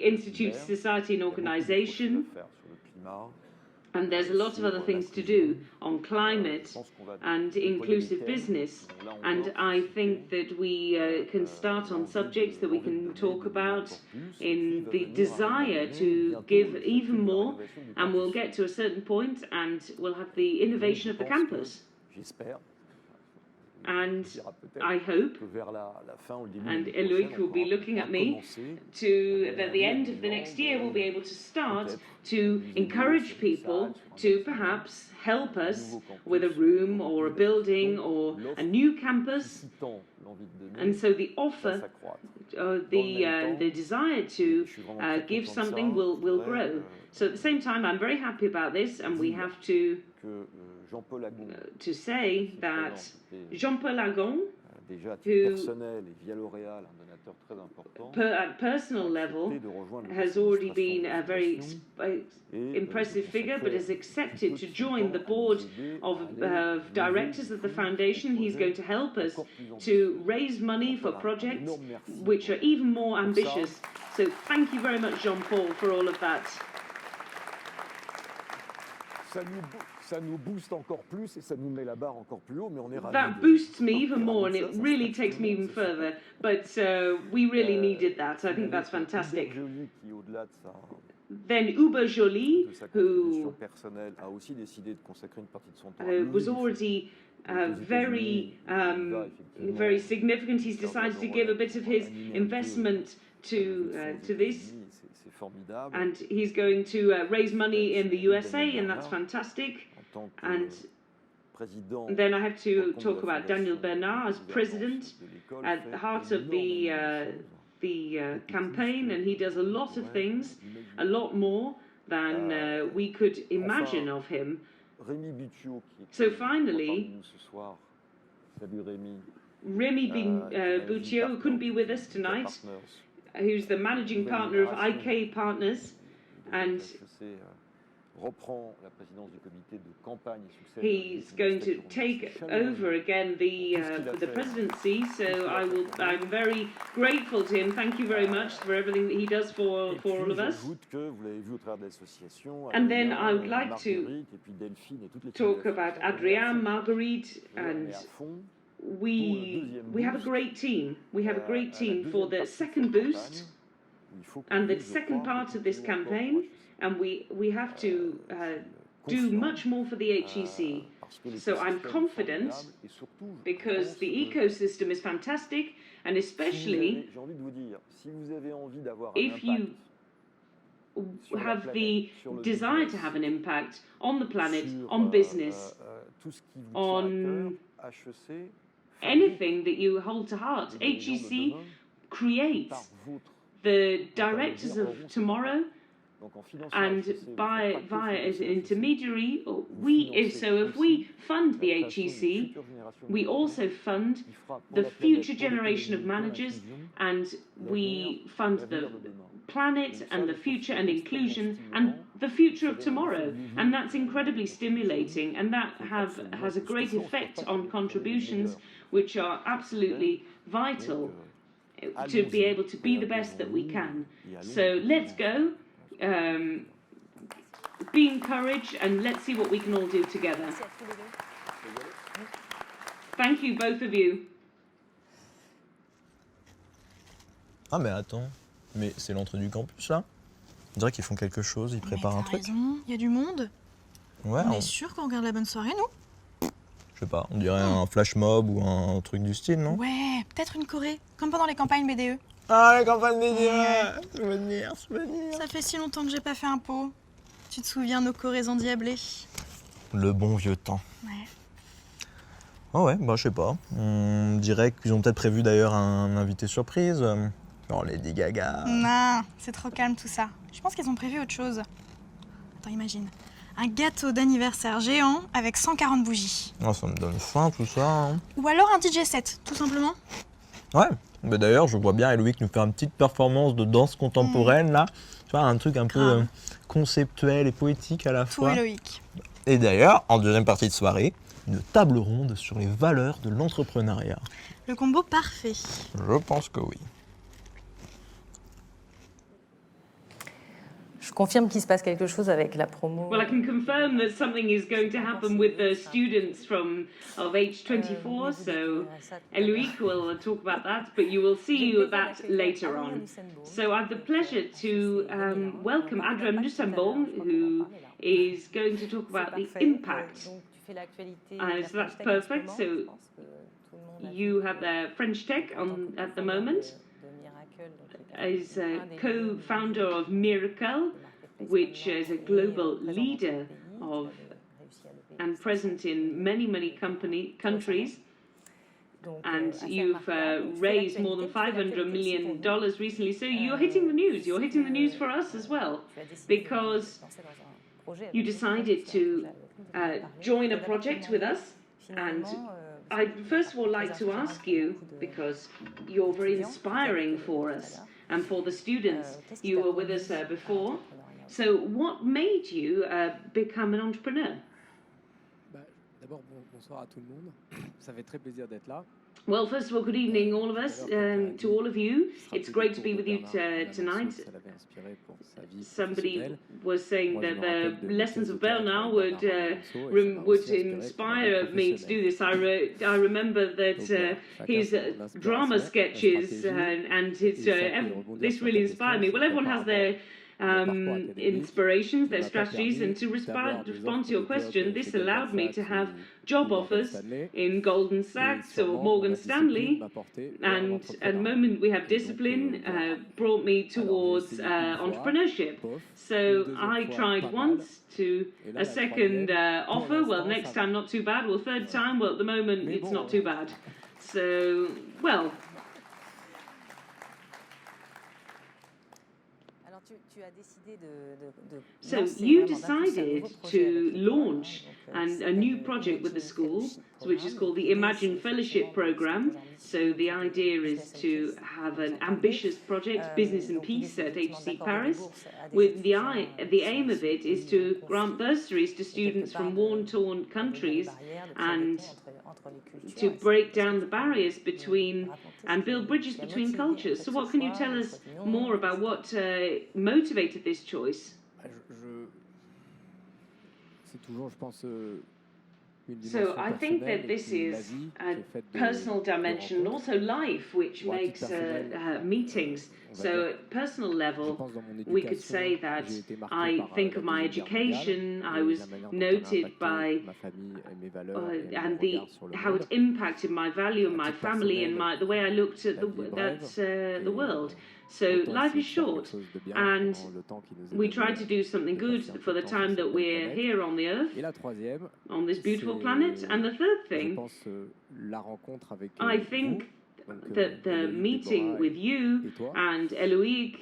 Institute Society and Organisation, and there's a lot of other things to do on climate and inclusive business. And I think that we can start on subjects that we can talk about in the desire to give even more. And we'll get to a certain point and we'll have the innovation of the campus. And I hope, and Eloïc will be looking at me, at the end of the next year we'll be able to start to encourage people to perhaps help us with a room or a building or a new campus. And so the offer, the desire to give something will grow. So at the same time, I'm very happy about this, and we have to say that Jean-Paul Agon, who at personal level has already been a very impressive figure, but has accepted to join the board of directors of the foundation. He's going to help us to raise money for projects which are even more ambitious. So thank you very much, Jean-Paul, for all of that. Ça nous booste encore plus et ça nous met la barre encore plus haut, mais on est ravis. That boosts me even more, and it really takes me even further. But we really needed that. I think that's fantastic. Then Uber Joly, who was already very significant. He's decided to give a bit of his investment to this. And he's going to raise money in the USA, and that's fantastic. And then I have to talk about Daniel Bernard as president at the heart of the campaign, and he does a lot of things, a lot more than we could imagine of him. So finally, Rémi Boutiot, who couldn't be with us tonight, who's the managing partner of IK Partners, and he's going to take over again the presidency. So I'm very grateful to him. Thank you very much for everything that he does for all of us. And then I would like to talk about Adrien, Marguerite, and we have a great team. We have a great team for the second boost and the second part of this campaign, and we have to do much more for the HEC. So I'm confident because the ecosystem is fantastic, and especially if you have the desire to have an impact on the planet, on business, on anything that you hold to heart. HEC creates the directors of tomorrow, and via as an intermediary, if we fund the HEC, we also fund the future generation of managers, and we fund the planet and the future and inclusion and the future of tomorrow. And that's incredibly stimulating, and that has a great effect on contributions which are absolutely vital to be able to be the best that we can. So let's go. Be encouraged, and let's see what we can all do together. Thank you, both of you. Ah mais attends, mais c'est l'entrée du campus là? On dirait qu'ils font quelque chose, ils préparent un truc. Raison. Il y a du monde. Ouais, On est sûr qu'on regarde la bonne soirée, nous? Je sais pas, on dirait un flash mob ou un truc du style, non? Ouais, peut-être une Corée, comme pendant les campagnes BDE. Ah, les campagnes BDE! Souvenir. Ça fait si longtemps que j'ai pas fait un pot. Tu te souviens nos Corées endiablées? Le bon vieux temps. Ouais. Ah ouais, bah je sais pas. On dirait qu'ils ont peut-être prévu d'ailleurs un invité surprise. Genre Lady Gaga. Non, c'est trop calme tout ça. Je pense qu'ils ont prévu autre chose. Attends, imagine. Un gâteau d'anniversaire géant avec 140 bougies. Ah, ça me donne faim tout ça. Hein. Ou alors un DJ set, tout simplement. Ouais, mais d'ailleurs, je vois bien Eloïc nous faire une petite performance de danse contemporaine là. Tu vois, un truc un peu conceptuel et poétique à la Tout fois. Eloïc. Et d'ailleurs, en deuxième partie de soirée, une table ronde sur les valeurs de l'entrepreneuriat. Le combo parfait. Je pense que oui. Je confirme qu'il se passe quelque chose avec la promo. Well, I can confirm that something is going to happen with the students of H24, so Eloïc will talk about that, but you will see that later on. So I have the pleasure to welcome Adrien Nussenbaum, who is going to talk about the impact. So that's perfect. So you have the French Tech at the moment. Is a co-founder of Miracle, which is a global leader of and present in many countries. And you've raised more than $500 million recently. So you're hitting the news. You're hitting the news for us as well, because you decided to join a project with us. And I'd first of all like to ask you, because you're very inspiring for us and for the students. You were with us before. So what made you become an entrepreneur? D'abord, bonsoir à tout le monde. Ça fait très plaisir d'être là. Well, first of all, good evening, all of us, to all of you. It's great to be with you tonight. Somebody was saying that the lessons of Bernard would inspire me to do this. I remember that his drama sketches and his this really inspired me. Well, everyone has their inspirations, their strategies, and to respond to your question, this allowed me to have job offers in Goldman Sachs or Morgan Stanley, and at the moment we have discipline brought me towards entrepreneurship. So I tried once to a second offer, well, next time not too bad, well, third time, well, at the moment it's not too bad. So, well, so you decided to launch a new project with the school, which is called the Imagine Fellowship Programme. So the idea is to have an ambitious project, Business and Peace at HEC Paris. With the aim of it is to grant bursaries to students from war-torn countries and to break down the barriers between and build bridges between cultures. So what can you tell us more about what motivated this choice? C'est toujours, je pense, So I think that this is a personal dimension and also life, which makes meetings. So at personal level, we could say that I think of my education, I was noted by how it impacted my value and my family and the way I looked at the world. So life is short, and we try to do something good for the time that we're here on the earth, on this beautiful planet. And the third thing, I think that the meeting with you and Eloïc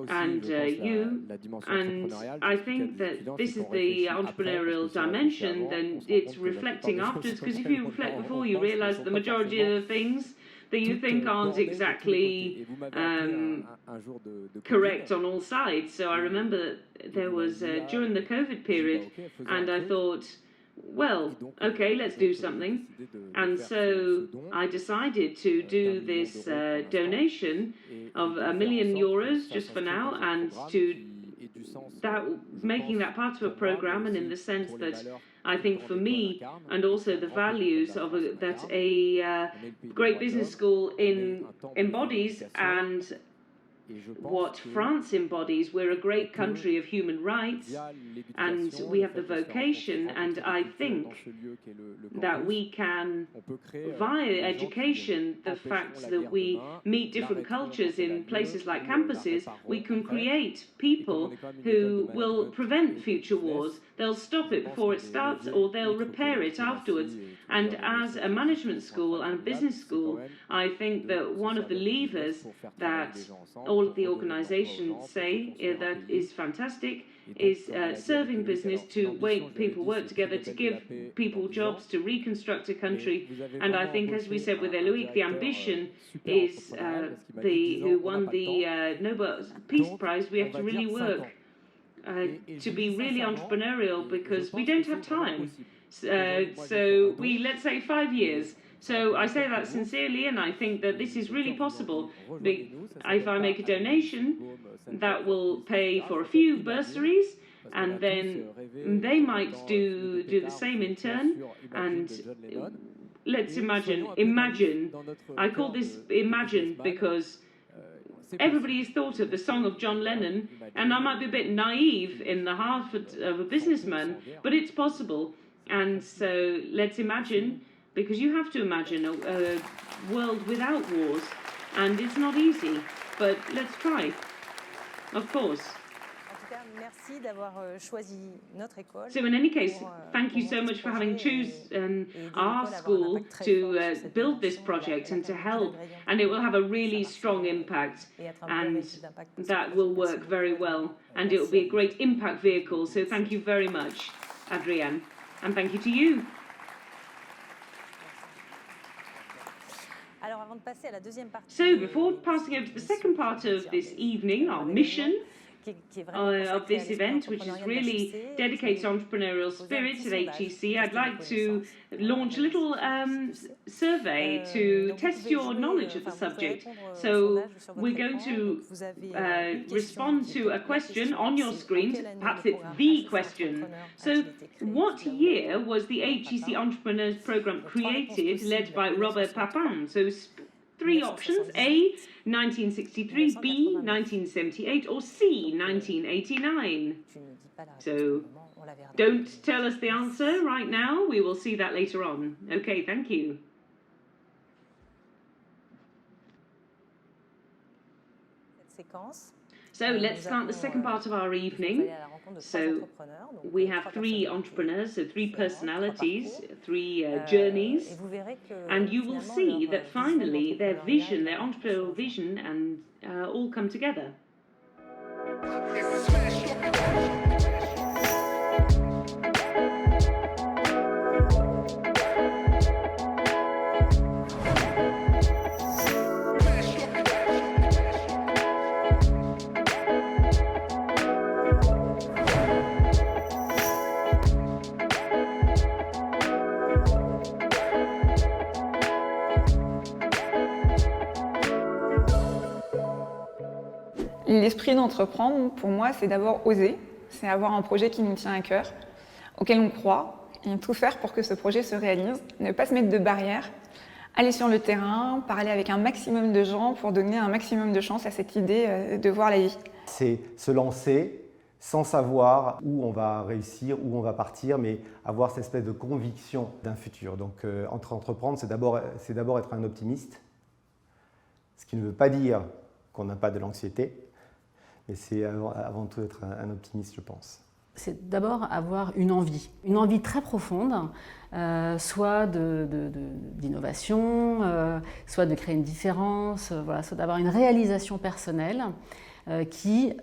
and you, and I think that this is the entrepreneurial dimension, then it's reflecting afterwards, because if you reflect before, you realise the majority of the things that you think aren't exactly correct on all sides. So I remember that there was during the COVID period, and I thought, well, okay, let's do something. And so I decided to do this donation of €1 million just for now, and making that part of a program, and in the sense that I think for me, and also the values of that a great business school embodies, and what France embodies. We're a great country of human rights, and we have the vocation, and I think that we can, via education, the fact that we meet different cultures in places like campuses, we can create people who will prevent future wars. They'll stop it before it starts, or they'll repair it afterwards. And as a management school and business school, I think that one of the levers that all of the organizations say that is fantastic is serving business to make people work together, to give people jobs, to reconstruct a country. And I think, as we said with Eloïc, the ambition is who won the Nobel Peace Prize. We have to really work to be really entrepreneurial, because we don't have time. So let's say 5 years. So I say that sincerely, and I think that this is really possible. If I make a donation, that will pay for a few bursaries, and then they might do the same in turn. And let's imagine, I call this imagine because everybody has thought of the song of John Lennon, and I might be a bit naive in the heart of a businessman, but it's possible. And so let's imagine, because you have to imagine a world without wars, and it's not easy, but let's try, of course. So in any case, thank you so much for having chosen our school to build this project and to help, and it will have a really strong impact, and that will work very well, and it will be a great impact vehicle. So thank you very much, Adrien, and thank you to you. So before passing over to the second part of this evening, our mission of this event, which is really dedicated to entrepreneurial spirit at HEC, I'd like to launch a little survey to test your knowledge of the subject. So we're going to respond to a question on your screen, perhaps it's the question. So what year was the HEC Entrepreneurs Programme created, led by Robert Papin? So 3 options: A, 1963, B, 1978, or C, 1989. So don't tell us the answer right now. We will see that later on. Okay, thank you. So let's start the second part of our evening. So we have 3 entrepreneurs, so 3 personalities, 3 journeys, and you will see that finally their vision, their entrepreneurial vision, and all come together. L'esprit d'entreprendre, pour moi, c'est d'abord oser, c'est avoir un projet qui nous tient à cœur, auquel on croit, et tout faire pour que ce projet se réalise, ne pas se mettre de barrières, aller sur le terrain, parler avec un maximum de gens pour donner un maximum de chance à cette idée de voir la vie. C'est se lancer sans savoir où on va réussir, où on va partir, mais avoir cette espèce de conviction d'un futur. Donc entreprendre, c'est d'abord être un optimiste, ce qui ne veut pas dire qu'on n'a pas de l'anxiété, mais c'est avant tout être un optimiste, je pense. C'est d'abord avoir une envie très profonde, soit d'innovation, soit de créer une différence, voilà, soit d'avoir une réalisation personnelle qui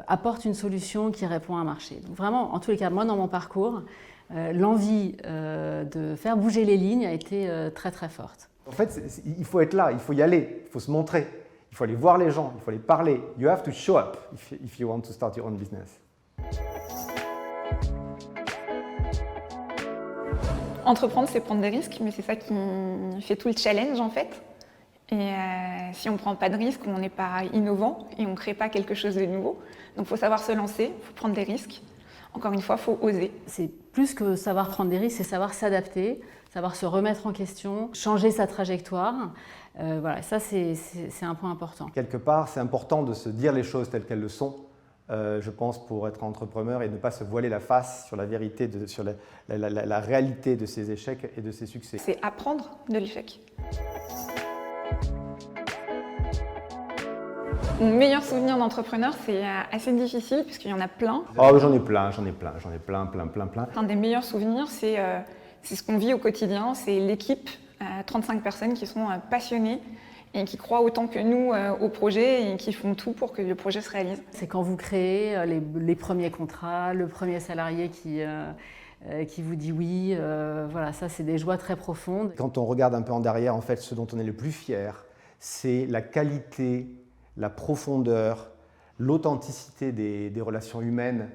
apporte une solution qui répond à un marché. Donc vraiment, en tous les cas, moi dans mon parcours, l'envie de faire bouger les lignes a été très très forte. En fait, il faut être là, il faut y aller, il faut se montrer, il faut aller voir les gens, il faut aller parler. You have to show up if you want to start your own business. Entreprendre, c'est prendre des risques, mais c'est ça qui fait tout le challenge en fait. Et si on ne prend pas de risques, on n'est pas innovant et on ne crée pas quelque chose de nouveau. Donc il faut savoir se lancer, il faut prendre des risques. Encore une fois, il faut oser. C'est plus que savoir prendre des risques, c'est savoir s'adapter, savoir se remettre en question, changer sa trajectoire. Voilà, ça c'est un point important. Quelque part, c'est important de se dire les choses telles qu'elles le sont. Je pense, pour être entrepreneur et ne pas se voiler la face sur la vérité, sur la réalité de ses échecs et de ses succès. C'est apprendre de l'échec. Mon meilleur souvenir d'entrepreneur, c'est assez difficile puisqu'il y en a plein. Oh, j'en ai plein. Un des meilleurs souvenirs, c'est ce qu'on vit au quotidien, c'est l'équipe, 35 personnes qui sont passionnées et qui croient autant que nous au projet et qui font tout pour que le projet se réalise. C'est quand vous créez les premiers contrats, le premier salarié qui vous dit oui, voilà, ça c'est des joies très profondes. Quand on regarde un peu en derrière, en fait, ce dont on est le plus fier, c'est la qualité, la profondeur, l'authenticité des relations humaines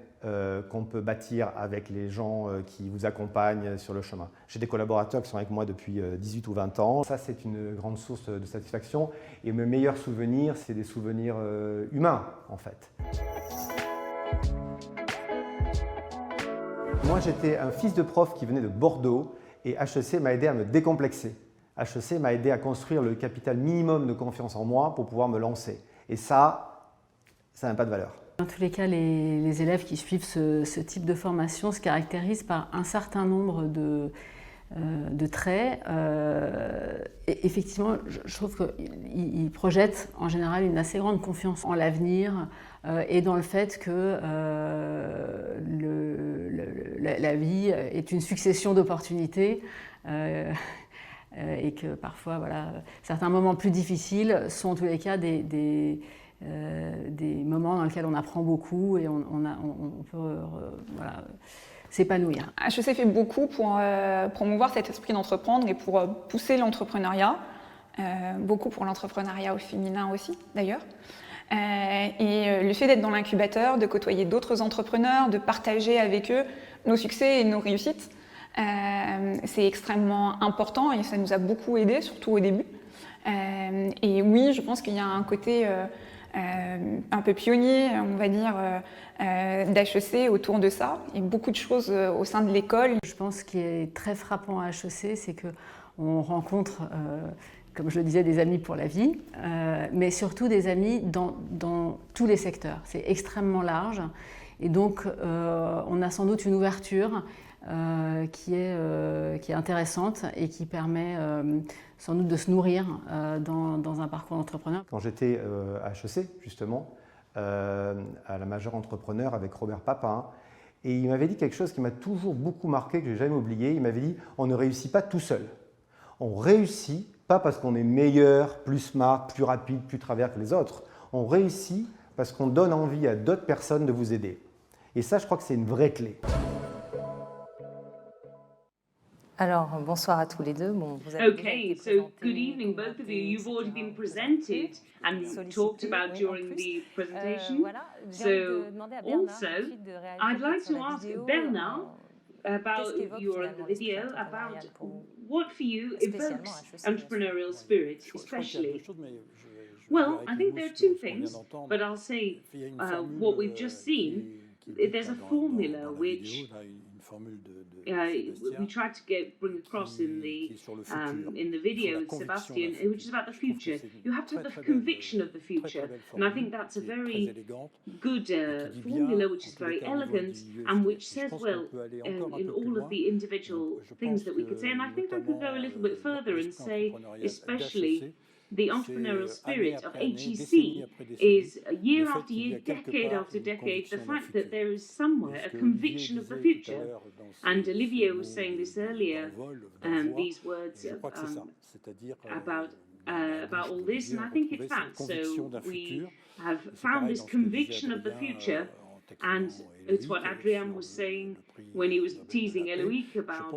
qu'on peut bâtir avec les gens qui vous accompagnent sur le chemin. J'ai des collaborateurs qui sont avec moi depuis 18 ou 20 ans. Ça, c'est une grande source de satisfaction. Et mes meilleurs souvenirs, c'est des souvenirs humains, en fait. Moi, j'étais un fils de prof qui venait de Bordeaux et HEC m'a aidé à me décomplexer. HEC m'a aidé à construire le capital minimum de confiance en moi pour pouvoir me lancer. Et ça n'a pas de valeur. Dans tous les cas, les élèves qui suivent ce type de formation se caractérisent par un certain nombre de traits. Et effectivement, je trouve qu'ils projettent en général une assez grande confiance en l'avenir et dans le fait que la vie est une succession d'opportunités. Et que parfois, voilà, certains moments plus difficiles sont en tous les cas des moments dans lesquels on apprend beaucoup et on peut voilà, s'épanouir. HEC fait beaucoup pour promouvoir cet esprit d'entreprendre et pour pousser l'entrepreneuriat, beaucoup pour l'entrepreneuriat au féminin aussi d'ailleurs. Et le fait d'être dans l'incubateur, de côtoyer d'autres entrepreneurs, de partager avec eux nos succès et nos réussites, c'est extrêmement important et ça nous a beaucoup aidés, surtout au début. Et oui, je pense qu'il y a un côté un peu pionnier, on va dire, d'HEC autour de ça. Il y a beaucoup de choses au sein de l'école. Je pense qu'il est très frappant à HEC, c'est qu'on rencontre, comme je le disais, des amis pour la vie, mais surtout des amis dans tous les secteurs. C'est extrêmement large et donc on a sans doute une ouverture qui est intéressante et qui permet sans doute de se nourrir dans un parcours d'entrepreneur. Quand j'étais à HEC, justement, à la majeure entrepreneur avec Robert Papin, et il m'avait dit quelque chose qui m'a toujours beaucoup marqué, que je n'ai jamais oublié. Il m'avait dit « on ne réussit pas tout seul. On réussit pas parce qu'on est meilleur, plus smart, plus rapide, plus travers que les autres. On réussit parce qu'on donne envie à d'autres personnes de vous aider. » Et ça, je crois que c'est une vraie clé. Alors, bonsoir à tous les deux. Bon, vous avez Okay, so good evening, both of you. You've already been presented and talked about during the presentation. So, also, I'd like to ask Bernard about your video, about what for you evokes entrepreneurial spirit, especially. Well, I think there are two things, but I'll say what we've just seen. There's a formula which we tried to bring across in the video with Sébastien, which is about the future. You have to have the conviction of the future, and I think that's a very good formula, which is very elegant and which says well in all of the individual things that we could say. And I think I could go a little bit further and say, especially the entrepreneurial spirit of HEC is year after year, decade after decade, the fact that there is somewhere a conviction of the future. And Olivier was saying this earlier, these words about all this, and I think it's that. So we have found this conviction of the future, and it's what Adrien was saying when he was teasing Eloïc about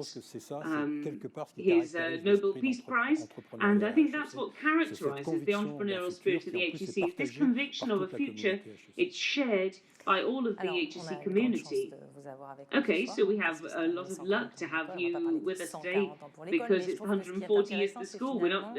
his Nobel Peace Prize, and I think that's what characterizes the entrepreneurial spirit of the HEC. If this conviction of a future, it's shared by all of the HEC community. Okay, so we have a lot of luck to have you with us today because it's 140 years of the school. We're not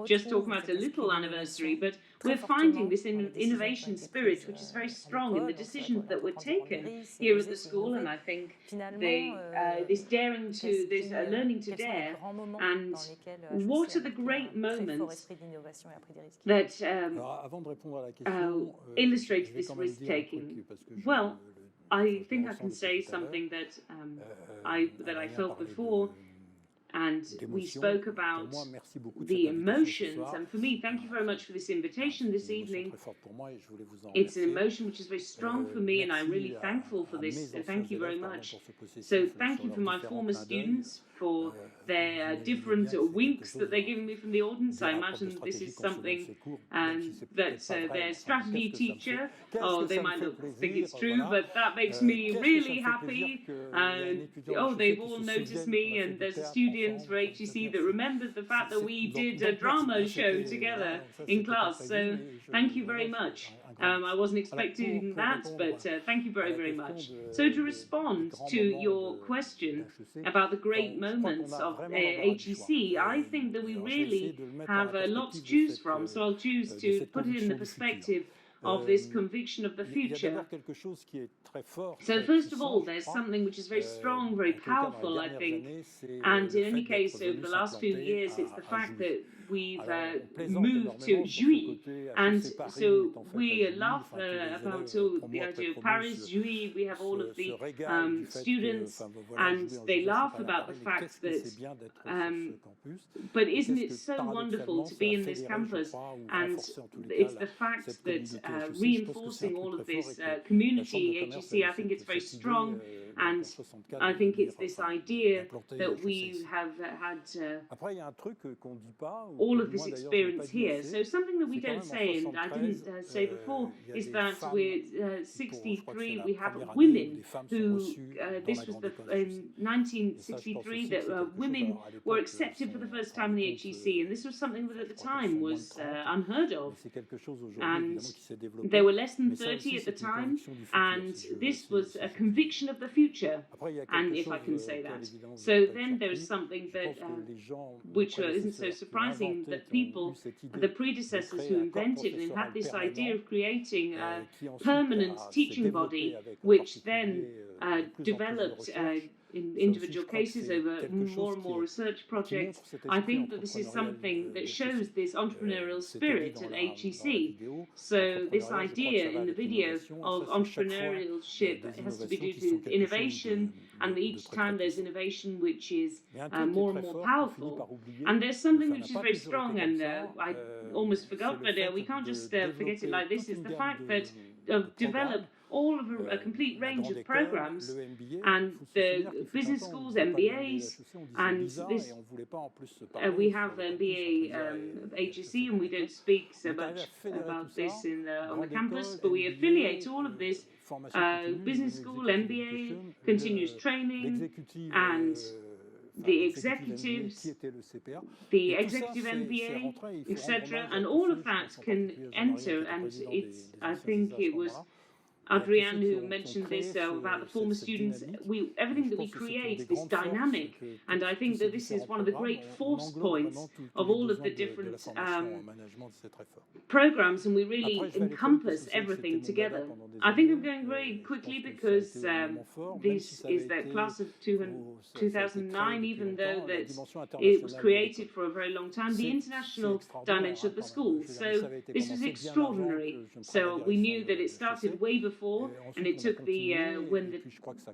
just talking about a little anniversary, but we're finding this innovation spirit, which is very strong in the decisions that were taken here at the school. And I think this daring to, this learning to dare, and what are the great moments that illustrate this risk-taking? Well, I think I can say something that I felt before, and we spoke about the emotions. And for me, thank you very much for this invitation this evening. It's an emotion which is very strong for me, and I'm really thankful for this. Thank you very much. So thank you for my former students for their different winks that they're giving me from the audience. I imagine this is something that their strategy teacher, they might not think it's true, but that makes me really happy. They've all noticed me, and there's a student for HEC that remembered the fact that we did a drama show together in class. So thank you very much. I wasn't expecting that, but thank you very, very much. So to respond to your question about the great moments of HEC, I think that we really have a lot to choose from. So I'll choose to put it in the perspective of this conviction of the future. So first of all, there's something which is very strong, very powerful, I think. And in any case, over the last few years, it's the fact that we've moved to Juillet. And so we laugh about the idea of Paris, Juillet. We have all of the students, and they laugh about the fact that, but isn't it so wonderful to be in this campus? And it's the fact that reinforcing all of this community, HEC, I think it's very strong, and I think it's this idea that we have had all of this experience here. So something that we don't say, and I didn't say before, is that we're 63, we have women who, this was in 1963, that women were accepted for the first time in the HEC, and this was something that at the time was unheard of. And there were less than 30 at the time, and this was a conviction of the future, and if I can say that. So then there's something that, which isn't so surprising, that people, the predecessors who invented and had this idea of creating a permanent teaching body, which then developed in individual cases over more and more research projects. I think that this is something that shows this entrepreneurial spirit at HEC. So this idea in the video of entrepreneurship has to be due to innovation, and each time there's innovation which is more and more powerful. And there's something which is very strong, and I almost forgot, but we can't just forget it like this, is the fact that develop all of a complete range of programs, and the business schools, MBAs, and this, we have MBA HEC, and we don't speak so much about this on the campus, but we affiliate all of this business school, MBA, continuous training, and the executives, the executive MBA, etc., and all of that can enter, and it's, I think it was Adrien, who mentioned this about the former students, everything that we create is dynamic, and I think that this is one of the great force points of all of the different programs, and we really encompass everything together. I think I'm going very quickly because this is the class of 2009, even though that it was created for a very long time, the international dimension of the school. So this was extraordinary. So we knew that it started way before, and it took when the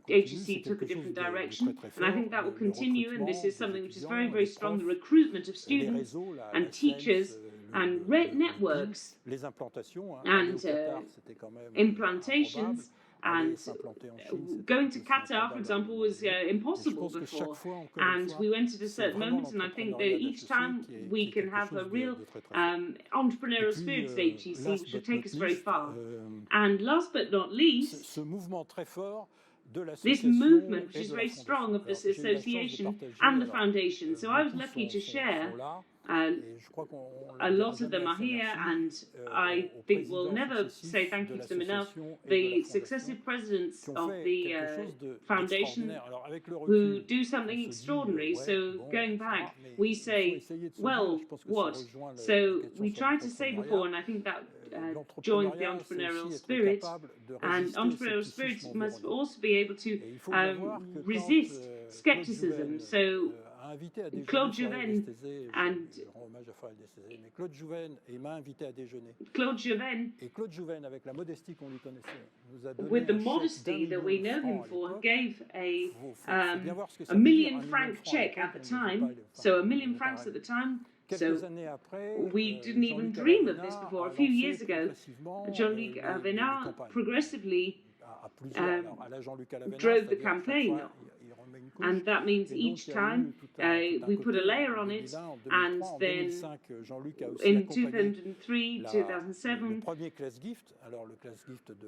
HEC took a different direction, and I think that will continue, and this is something which is very, very strong, the recruitment of students and teachers and networks and implantations. And going to Qatar, for example, was impossible before. And we went at a certain moment, and I think that each time we can have a real entrepreneurial spirit at HEC, which will take us very far. And last but not least, this movement, which is very strong, of this association and the foundation. So I was lucky to share. A lot of them are here, and I think we'll never say thank you to them enough. The successive presidents of the foundation who do something extraordinary. So going back, we say, well, what? So we tried to say before, and I think that joins the entrepreneurial spirit, and entrepreneurial spirit must also be able to resist skepticism. So Claude Jouven and Claude Jouven, with the modesty that we know him for, gave a $1 million franc check at the time. So $1 million francs at the time. So we didn't even dream of this before. A few years ago, Jean-Luc Avenard progressively drove the campaign. And that means each time we put a layer on it, and then in 2003, 2007,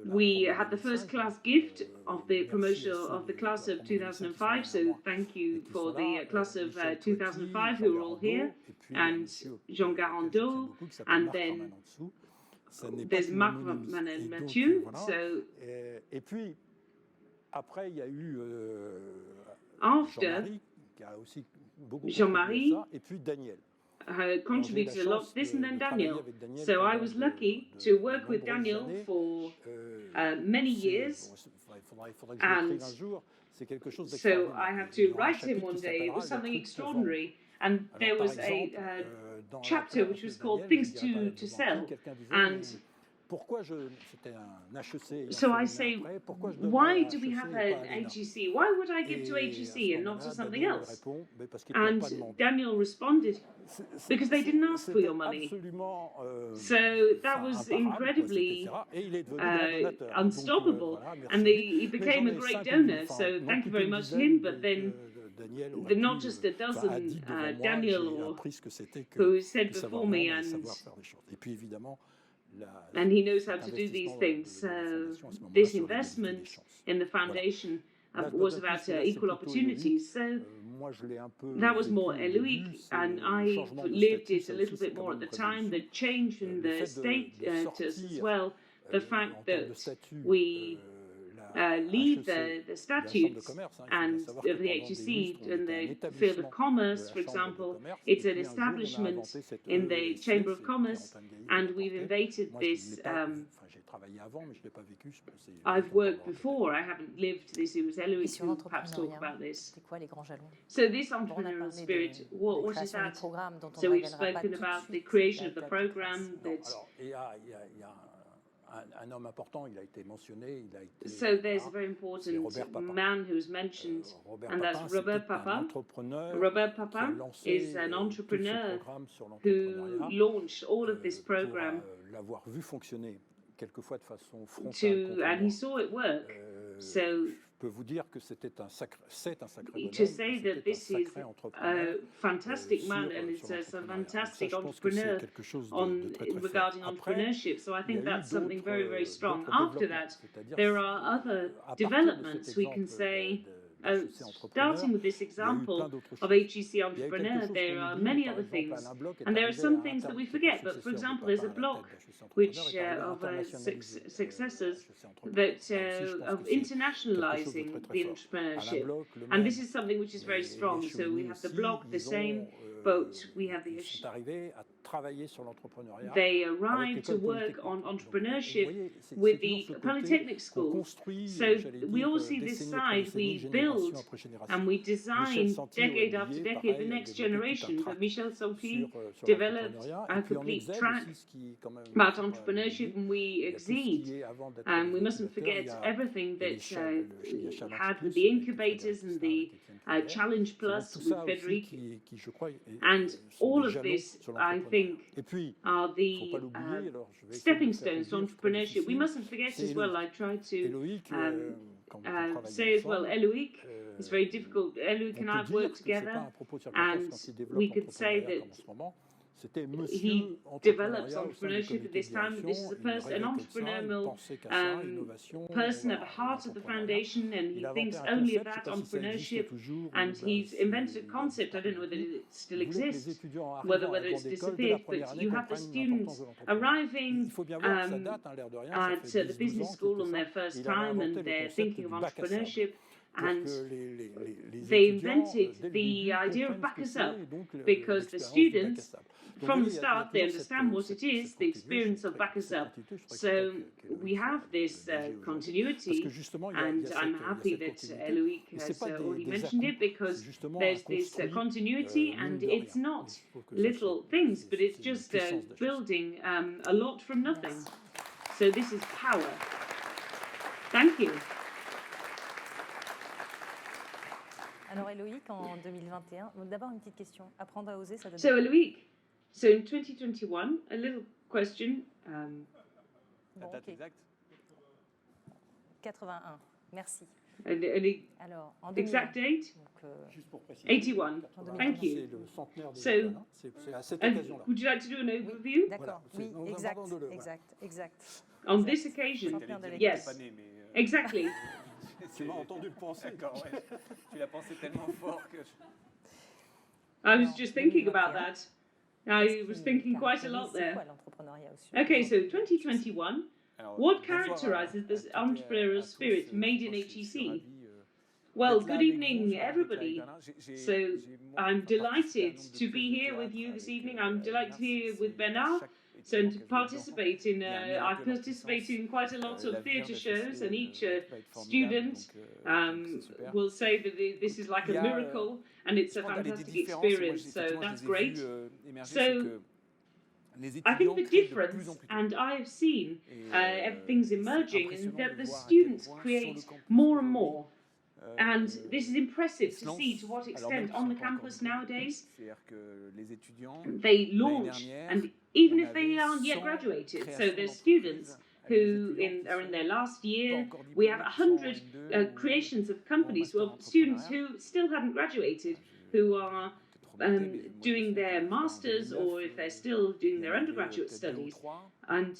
we had the first class gift of the promotional of the class of 2005. So thank you for the class of 2005 who are all here, and Jean Garando, and then there's Marc Manel Mathieu. So after Jean-Marie contributed a lot to this, and then Daniel. So I was lucky to work with Daniel for many years, and so I have to write him one day. It was something extraordinary, and there was a chapter which was called Things to Sell, and so I say, why do we have an HEC? Why would I give to HEC and not to something else? And Daniel responded, because they didn't ask for your money. So that was incredibly unstoppable, and he became a great donor. So thank you very much to him. But then not just a dozen, Daniel, who said before me, and he knows how to do these things. So this investment in the foundation was about equal opportunities. So that was more Eloïc, and I lived it a little bit more at the time. The change in the status as well, the fact that we leave the statutes and of the HEC in the field of commerce, for example. It's an establishment in the Chamber of Commerce, and we've invaded this. I've worked before, I haven't lived this. It was Eloïc who perhaps talk about this. So this entrepreneurial spirit, what is that? So we've spoken about the creation of the program. So there's a very important man who's mentioned, and that's Robert Papa. Robert Papa is an entrepreneur who launched all of this program and he saw it work. So to say that this is a fantastic man and it's a fantastic entrepreneur regarding entrepreneurship, so I think that's something very, very strong. After that, there are other developments. We can say starting with this example of HEC Entrepreneur, there are many other things, and there are some things that we forget. But for example, there's a block which of successors that of internationalizing the entrepreneurship, and this is something which is very strong. So we have the block, the same, but we have the they arrived to work on entrepreneurship with the Polytechnic School. So we all see this side, we build and we design decade after decade the next generation. But Michel Sanqui developed a complete track about entrepreneurship, and we exceed. And we mustn't forget everything that had with the incubators and the Challenge Plus with Frederic. And all of this, I think, are the stepping stones to entrepreneurship. We mustn't forget as well, I tried to say as well, Eloïc, it's very difficult. Eloïc and I have worked together, and we could say that he develops entrepreneurship at this time. This is an entrepreneurial person at the heart of the foundation, and he thinks only about entrepreneurship. And he's invented a concept. I don't know whether it still exists, whether it's disappeared. But you have the students arriving at the business school on their first time, and they're thinking of entrepreneurship. And they invented the idea of back us up, because the students, from the start, they understand what it is, the experience of back us up. So we have this continuity, and I'm happy that Eloïc has already mentioned it, because there's this continuity, and it's not little things, but it's just building a lot from nothing. So this is power. Thank you. Alors Eloïc, en 2021, d'abord une petite question. Apprendre à oser, ça donne. So Eloïc, so in 2021, a little question. Bon, okay. 81. Merci. Alors, en exact date? Donc, 81. Thank you. So, would you like to do an overview? D'accord. Oui, exact. On this occasion, yes, exactly. Tu m'as entendu le penser. D'accord, ouais. Tu l'as pensé tellement fort que. I was just thinking about that. I was thinking quite a lot there. Okay, so 2021. What characterizes this entrepreneurial spirit made in HEC? Well, good evening, everybody. So I'm delighted to be here with you this evening. I'm delighted to be here with Bernard. So to participate in, I've participated in quite a lot of theatre shows, and each student will say that this is like a miracle, and it's a fantastic experience, so that's great. So I think the difference, and I've seen everything's emerging, and that the students create more and more. And this is impressive to see to what extent on the campus nowadays they launch, and even if they aren't yet graduated, so there's students who are in their last year. We have 100 creations of companies, well, students who still haven't graduated, who are doing their masters, or if they're still doing their undergraduate studies. And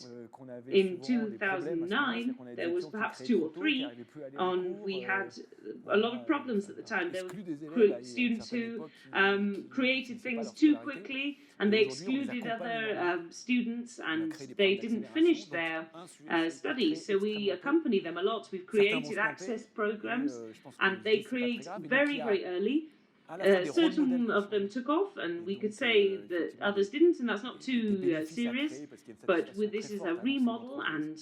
in 2009, there was perhaps 2 or 3, and we had a lot of problems at the time. There were students who created things too quickly, and they excluded other students, and they didn't finish their studies. So we accompany them a lot. We've created access programs, and they create very, very early. Certain of them took off, and we could say that others didn't, and that's not too serious. But this is a remodel, and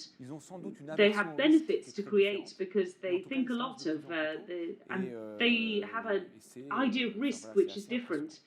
they have benefits to create because they think a lot of and they have an idea of risk which is different.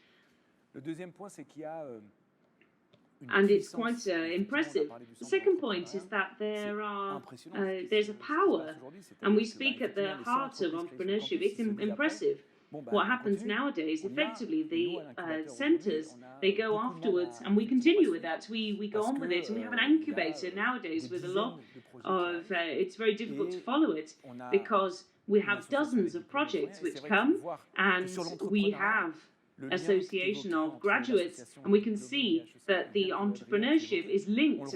And it's quite impressive. The second point is that there's a power, and we speak at the heart of entrepreneurship. It's impressive. What happens nowadays, effectively, the centres, they go afterwards, and we continue with that. We go on with it, and we have an incubator nowadays with a lot of, it's very difficult to follow it, because we have dozens of projects which come, and we have association of graduates, and we can see that the entrepreneurship is linked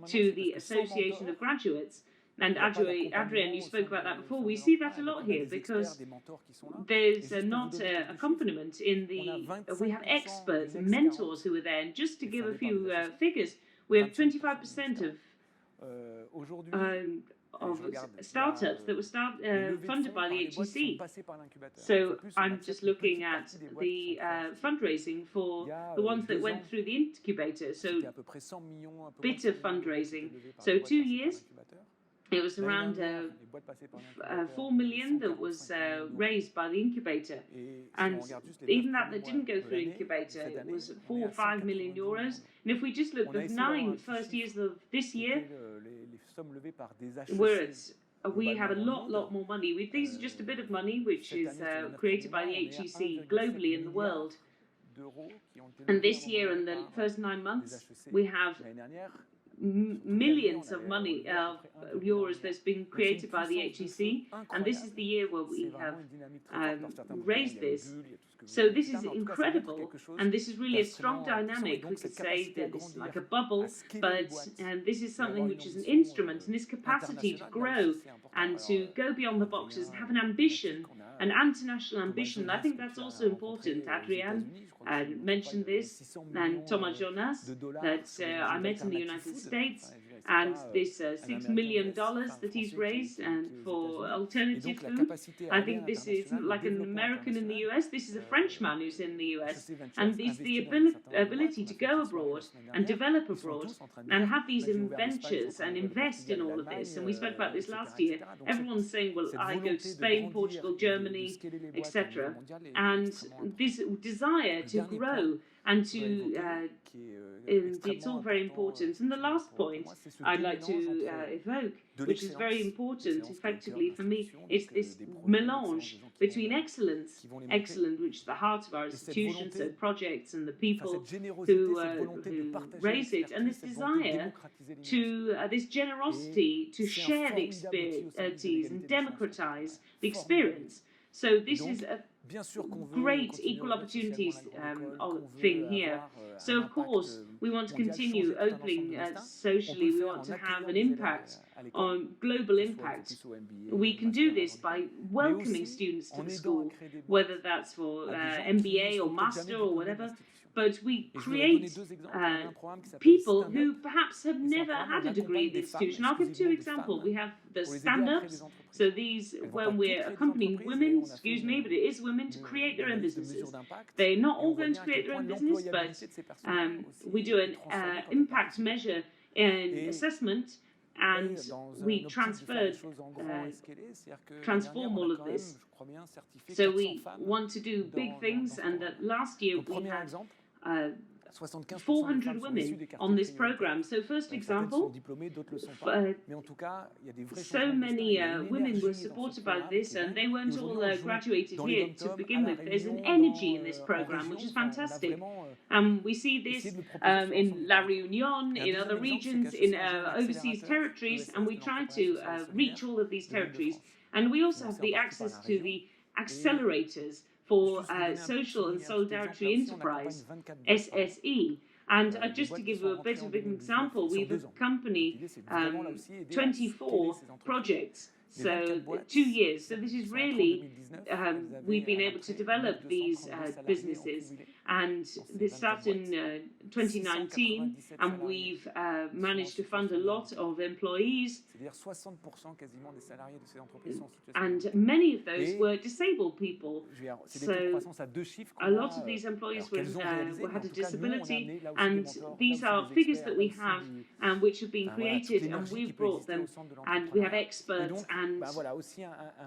to the association of graduates. And Adrien, you spoke about that before. We see that a lot here because there's not accompaniment in the. We have experts, mentors who are there. And just to give a few figures, we have 25% of startups that were funded by the HEC. So I'm just looking at the fundraising for the ones that went through the incubator. So bit of fundraising. So 2 years. It was around 4 million that was raised by the incubator. And even that didn't go through incubator, it was 4 or 5 million euros. And if we just look at the 9 first years of this year, we have a lot more money. These are just a bit of money which is created by the HEC globally in the world. And this year, in the first 9 months, we have millions of money, euros that's been created by the HEC, and this is the year where we have raised this. So this is incredible, and this is really a strong dynamic. We could say that this is like a bubble, but this is something which is an instrument, and this capacity to grow and to go beyond the boxes and have an ambition, an international ambition. I think that's also important. Adrien mentioned this, and Thomas Jonas, that I met in the United States, and this $6 million that he's raised and for alternative food. I think this is like an American in the US. This is a Frenchman who's in the US, and it's the ability to go abroad and develop abroad and have these ventures and invest in all of this. And we spoke about this last year. Everyone's saying, well, I go to Spain, Portugal, Germany, etc. And this desire to grow and to, it's all very important. And the last point I'd like to evoke, which is very important, effectively for me, is this melange between excellence, which is the heart of our institutions, so projects and the people who raise it, and this desire to, this generosity to share the expertise and democratize the experience. So this is a great equal opportunities thing here. So of course we want to continue opening socially. We want to have an impact on global impact. We can do this by welcoming students to the school, whether that's for MBA or master or whatever. But we create people who perhaps have never had a degree in this institution. I'll give 2 examples. We have the stand-ups. So these, when we're accompanying women, excuse me, but it is women, to create their own businesses. They're not all going to create their own business, but we do an impact measure in assessment, and we transform all of this. So we want to do big things, and last year we had 400 women on this program. So first example, so many women were supported by this, and they weren't all graduated here to begin with. There's an energy in this program which is fantastic. We see this in La Réunion, in other regions, in overseas territories, and we try to reach all of these territories. And we also have the access to the accelerators for social and solidarity enterprise, SSE. And just to give you a bit of an example, we've accompanied 24 projects, so 2 years. So this is really, we've been able to develop these businesses. And this started in 2019, and we've managed to fund a lot of employees. And many of those were disabled people. So a lot of these employees had a disability, and these are figures that we have which have been created, and we've brought them, and we have experts and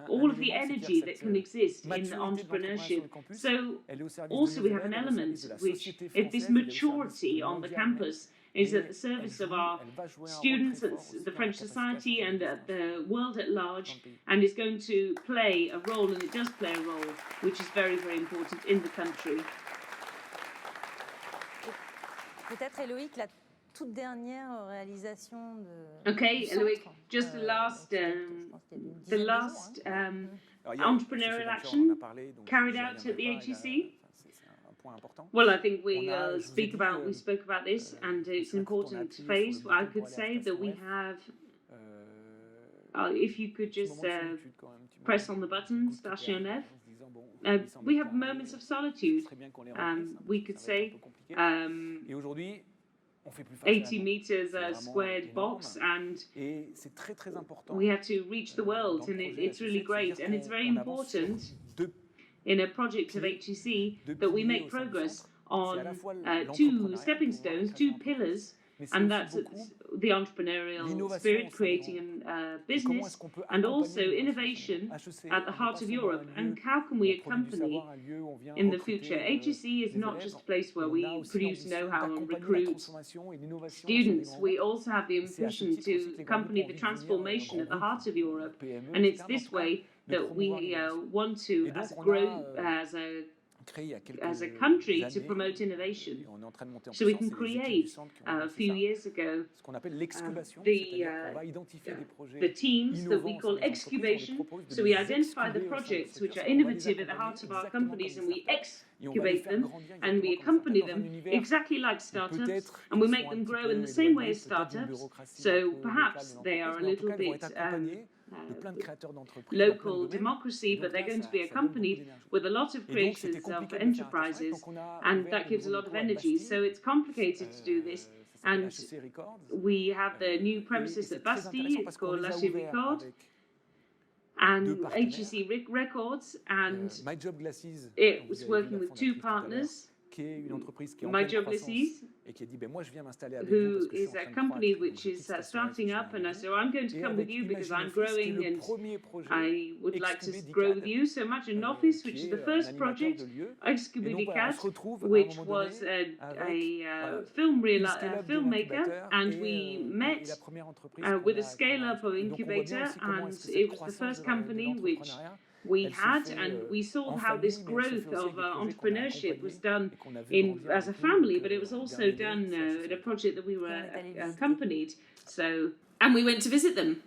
all of the energy that can exist in entrepreneurship. So also we have an element which, if this maturity on the campus is at the service of our students, the French society, and the world at large, and is going to play a role, and it does play a role, which is very, very important in the country. Peut-être Eloïc, la toute dernière réalisation de. Okay, Eloïc, just the last entrepreneurial action carried out at the HEC. Well, I think we spoke about this, and it's an important phase. I could say that we have if you could just press on the button, Stationnel. We have moments of solitude. We could say 80 meters squared box, and we have to reach the world, and it's really great. And it's very important in a project of HEC that we make progress on two stepping stones, two pillars, and that's the entrepreneurial spirit, creating a business, and also innovation at the heart of Europe. And how can we accompany in the future? HEC is not just a place where we produce know-how and recruit students. We also have the ambition to accompany the transformation at the heart of Europe. And it's this way that we want to grow as a country to promote innovation. So we can create, a few years ago, the teams that we call excubation. So we identify the projects which are innovative at the heart of our companies, and we excubate them, and we accompany them exactly like startups, and we make them grow in the same way as startups. So perhaps they are a little bit local democracy, but they're going to be accompanied with a lot of creators of enterprises, and that gives a lot of energy. So it's complicated to do this, and we have the new premises at Bastille. It's called HEC Record and HEC Records, and it was working with two partners. My Job Glasses, who is a company which is starting up, and I said, I'm going to come with you because I'm growing and I would like to grow with you. So imagine an office, which is the first project, Excubedicat, which was a filmmaker, and we met with a scale-up of incubator, and it was the first company which we had, and we saw how this growth of entrepreneurship was done as a family, but it was also done at a project that we were accompanied. So, and we went to visit them.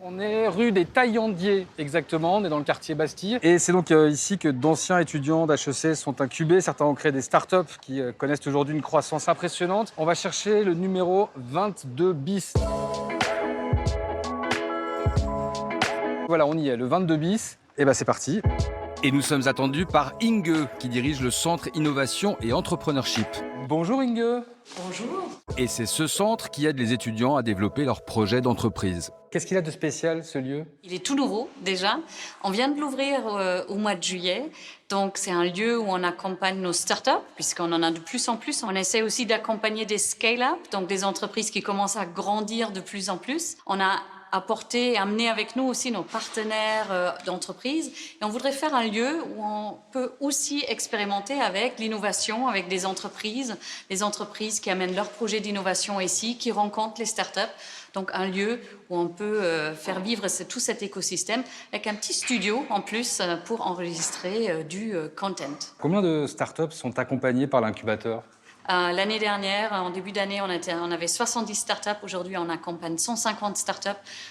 On est rue des Taillandiers, exactement, on est dans le quartier Bastille. Et c'est donc ici que d'anciens étudiants d'HEC sont incubés. Certains ont créé des startups qui connaissent aujourd'hui une croissance impressionnante. On va chercher le numéro 22 bis. Voilà, on y est, le 22 bis. Et ben c'est parti. Et nous sommes attendus par Inge, qui dirige le centre Innovation et Entrepreneurship. Bonjour Inge. Bonjour. Et c'est ce centre qui aide les étudiants à développer leurs projets d'entreprise. Qu'est-ce qu'il a de spécial, ce lieu? Il est tout nouveau, déjà. On vient de l'ouvrir au mois de juillet. Donc, c'est un lieu où on accompagne nos startups, puisqu'on en a de plus en plus. On essaie aussi d'accompagner des scale-up, donc des entreprises qui commencent à grandir de plus en plus. On a apporter et amener avec nous aussi nos partenaires d'entreprise. Et on voudrait faire un lieu où on peut aussi expérimenter avec l'innovation, avec des entreprises, les entreprises qui amènent leurs projets d'innovation ici, qui rencontrent les startups. Donc un lieu où on peut faire vivre tout cet écosystème avec un petit studio en plus pour enregistrer du content. Combien de startups sont accompagnées par l'incubateur ? L'année dernière, en début d'année, on avait 70 startups. Aujourd'hui, on accompagne 150 startups.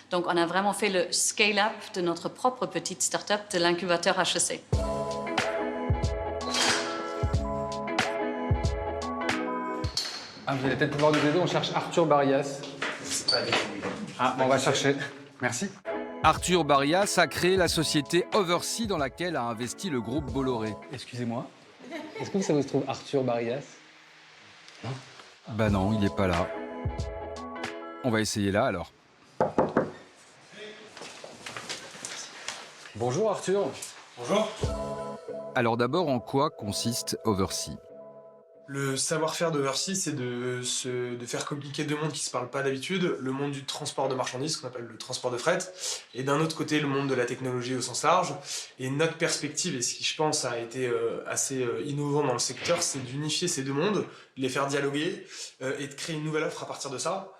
Donc, on a vraiment fait le scale-up de notre propre petite startup de l'incubateur HEC. Vous allez peut-être pouvoir nous aider. On cherche Arthur Barrias. Bon, on va chercher. Merci. Arthur Barrias a créé la société Oversea dans laquelle a investi le groupe Bolloré. Excusez-moi. Est-ce que ça vous trouve Arthur Barrias ? Non. Bah non, il n'est pas là. On va essayer là, alors. Bonjour Arthur. Bonjour. Alors d'abord, en quoi consiste Oversea ? Le savoir-faire d'Oversea, c'est de faire communiquer deux mondes qui ne se parlent pas d'habitude. Le monde du transport de marchandises, qu'on appelle le transport de fret, et d'un autre côté, le monde de la technologie au sens large. Et notre perspective, et ce qui, je pense, a été assez innovant dans le secteur, c'est d'unifier ces deux mondes, de les faire dialoguer et de créer une nouvelle offre à partir de ça.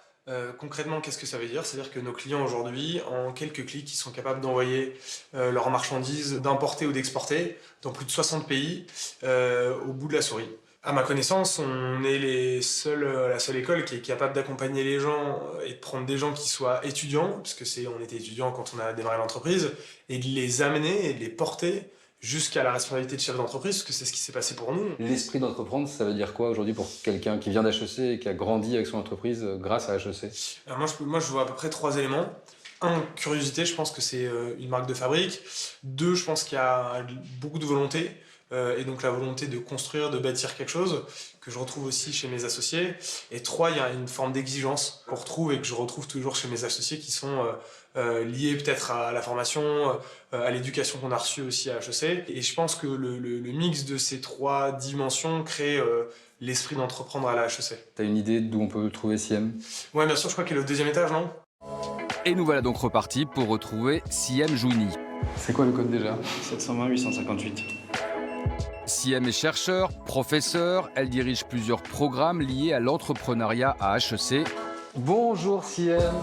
Concrètement, qu'est-ce que ça veut dire? C'est-à-dire que nos clients aujourd'hui, en quelques clics, ils sont capables d'envoyer leurs marchandises, d'importer ou d'exporter dans plus de 60 pays au bout de la souris. À ma connaissance, on est la seule école qui est capable d'accompagner les gens et de prendre des gens qui soient étudiants, parce que on était étudiants quand on a démarré l'entreprise, et de les amener et de les porter jusqu'à la responsabilité de chef d'entreprise, parce que c'est ce qui s'est passé pour nous. L'esprit d'entreprendre, ça veut dire quoi aujourd'hui pour quelqu'un qui vient d'HEC et qui a grandi avec son entreprise grâce à HEC? Alors moi, je vois à peu près 3 éléments. Un, curiosité, je pense que c'est une marque de fabrique. Deux, je pense qu'il y a beaucoup de volonté. Et donc la volonté de construire, de bâtir quelque chose, que je retrouve aussi chez mes associés. Et trois, il y a une forme d'exigence qu'on retrouve et que je retrouve toujours chez mes associés qui sont liées peut-être à la formation, à l'éducation qu'on a reçue aussi à HEC. Et je pense que le mix de ces trois dimensions crée l'esprit d'entreprendre à la HEC. T'as une idée d'où on peut trouver CIEM? Ouais, bien sûr, je crois qu'il est au 2e étage, non? Et nous voilà donc repartis pour retrouver CIEM Jouni. C'est quoi le code déjà? 720 858. CIEM est chercheur, professeur, elle dirige plusieurs programmes liés à l'entrepreneuriat à HEC. Bonjour CIEM.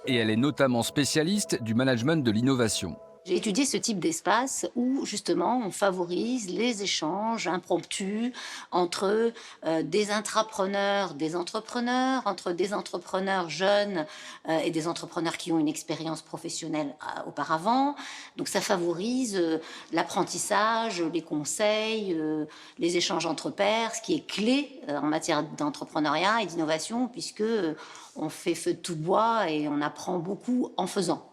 Et elle est notamment spécialiste du management de l'innovation. J'ai étudié ce type d'espace où, justement, on favorise les échanges impromptus entre des intrapreneurs, des entrepreneurs, entre des entrepreneurs jeunes et des entrepreneurs qui ont une expérience professionnelle auparavant. Donc ça favorise l'apprentissage, les conseils, les échanges entre pairs, ce qui est clé en matière d'entrepreneuriat et d'innovation, puisque on fait feu de tout bois et on apprend beaucoup en faisant.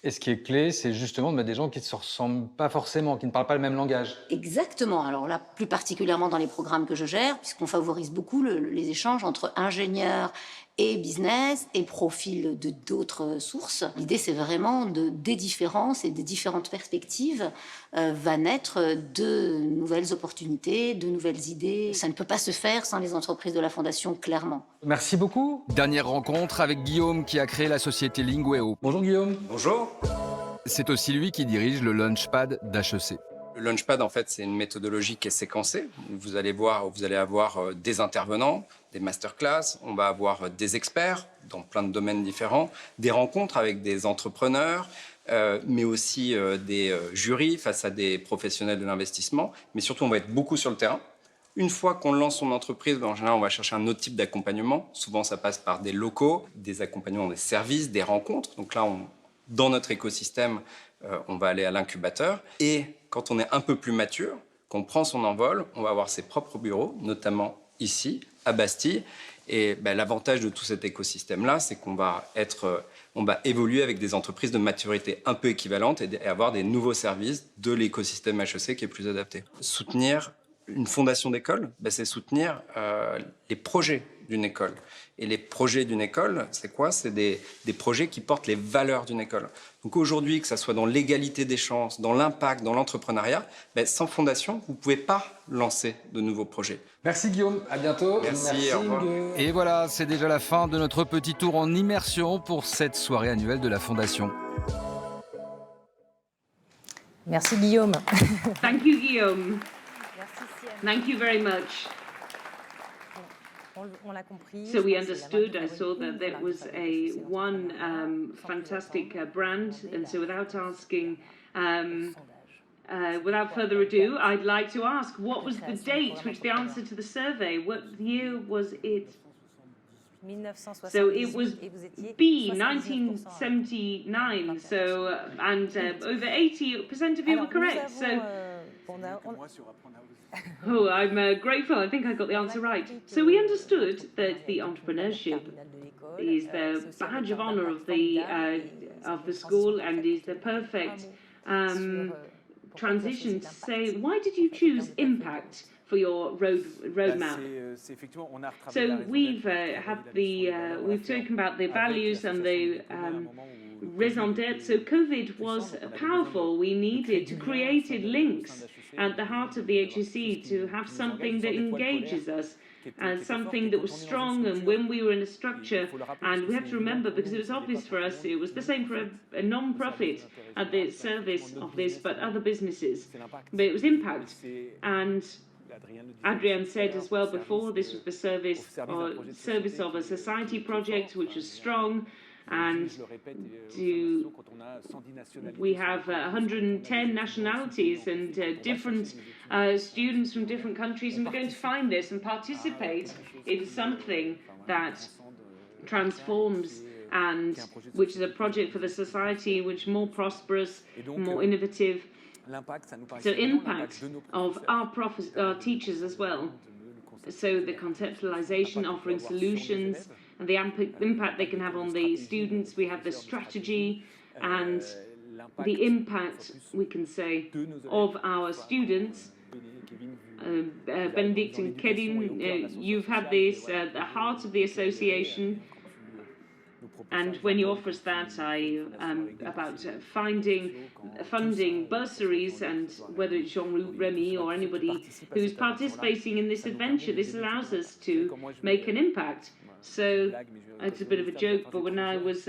Et ce qui est clé, c'est justement de mettre des gens qui ne se ressemblent pas forcément, qui ne parlent pas le même langage. Exactement. Alors là, plus particulièrement dans les programmes que je gère, puisqu'on favorise beaucoup les échanges entre ingénieurs et business et profils de d'autres sources. L'idée, c'est vraiment des différences et des différentes perspectives va naître de nouvelles opportunités, de nouvelles idées. Ça ne peut pas se faire sans les entreprises de la Fondation, clairement. Merci beaucoup. Dernière rencontre avec Guillaume qui a créé la société Lingueo. Bonjour Guillaume. Bonjour. C'est aussi lui qui dirige le Launchpad d'HEC. Le Launchpad, en fait, c'est une méthodologie qui est séquencée. Vous allez avoir des intervenants, des masterclass, on va avoir des experts dans plein de domaines différents, des rencontres avec des entrepreneurs, mais aussi des jurys face à des professionnels de l'investissement. Mais surtout, on va être beaucoup sur le terrain. Une fois qu'on lance son entreprise, en général, on va chercher un autre type d'accompagnement. Souvent, ça passe par des locaux, des accompagnements, des services, des rencontres. Donc là, dans notre écosystème, on va aller à l'incubateur. Et quand on est un peu plus mature, qu'on prend son envol, on va avoir ses propres bureaux, notamment ici, à Bastille. Et l'avantage de tout cet écosystème-là, c'est qu'on va évoluer avec des entreprises de maturité un peu équivalentes et avoir des nouveaux services de l'écosystème HEC qui est plus adapté. Soutenir une fondation d'école, c'est soutenir les projets d'une école. Et les projets d'une école, c'est quoi? C'est des projets qui portent les valeurs d'une école. Donc aujourd'hui, que ça soit dans l'égalité des chances, dans l'impact, dans l'entrepreneuriat, sans fondation, vous ne pouvez pas lancer de nouveaux projets. Merci Guillaume, à bientôt. Merci, au revoir. Et voilà, c'est déjà la fin de notre petit tour en immersion pour cette soirée annuelle de la Fondation. Merci Guillaume. Thank you, Guillaume. Merci Sienne. Thank you very much. On l'a compris. So we understood, I saw that there was one fantastic brand, and so without asking, without further ado, I'd like to ask, what was the date, which the answer to the survey, what year was it? So it was B, 1979, so, and over 80% of you were correct, so... Oh, I'm grateful. I think I got the answer right. So we understood that the entrepreneurship is the badge of honor of the school and is the perfect transition to say, why did you choose impact for your roadmap? So we've we've spoken about the values and the raison d'être. So COVID was powerful. We created links at the heart of the HEC to have something that engages us and something that was strong. And when we were in a structure, and we have to remember, because it was obvious for us, it was the same for a non-profit at the service of this, but other businesses. But it was impact. And Adrien said as well before, this was the service of a society project which was strong. And we have 110 nationalities and different students from different countries, and we're going to find this and participate in something that transforms, and which is a project for the society, which is more prosperous, more innovative. So impact of our teachers as well. So the conceptualization, offering solutions, and the impact they can have on the students. We have the strategy and the impact, we can say, of our students. Bénédicte and Kévin, you've had this at the heart of the association, and when you offer us that, about funding bursaries, and whether it's Jean-Remy or anybody who's participating in this adventure, this allows us to make an impact. So it's a bit of a joke, but when I was,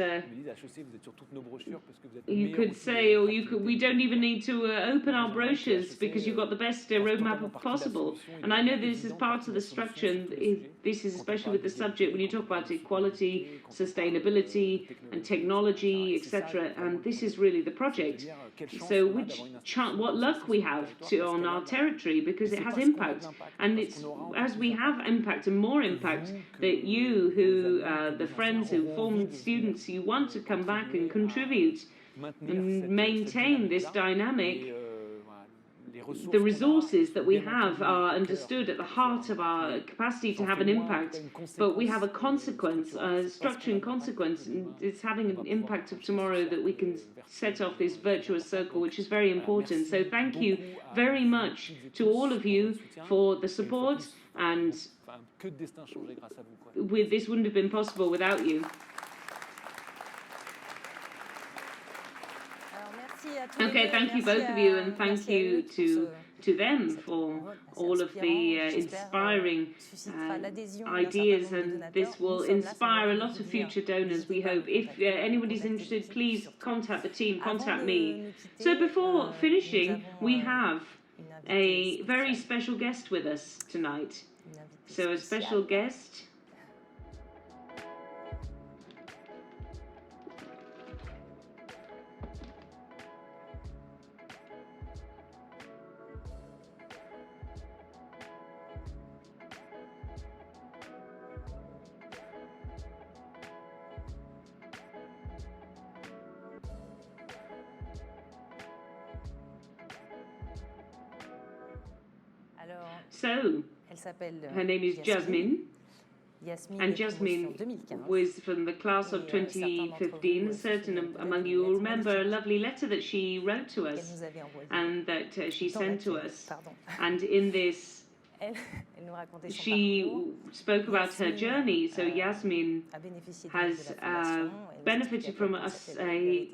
you could say, or we don't even need to open our brochures because you've got the best roadmap possible. And I know this is part of the structure, and this is especially with the subject when you talk about equality, sustainability, and technology, etc. And this is really the project. So what luck we have on our territory, because it has impact, and it's as we have impact and more impact that you, who the friends who form students, you want to come back and contribute and maintain this dynamic. The resources that we have are understood at the heart of our capacity to have an impact, but we have a consequence, a structuring consequence, and it's having an impact of tomorrow that we can set off this virtuous circle, which is very important. So thank you very much to all of you for the support, and this wouldn't have been possible without you. Okay, thank you both of you, and thank you to them for all of the inspiring ideas, and this will inspire a lot of future donors, we hope. If anybody's interested, please contact the team, contact me. So before finishing, we have a very special guest with us tonight. So a special guest. So, her name is Yasmine, and Yasmine was from the class of 2015. Certain among you will remember a lovely letter that she wrote to us and that she sent to us. And in this, she spoke about her journey. So Yasmine has benefited from us a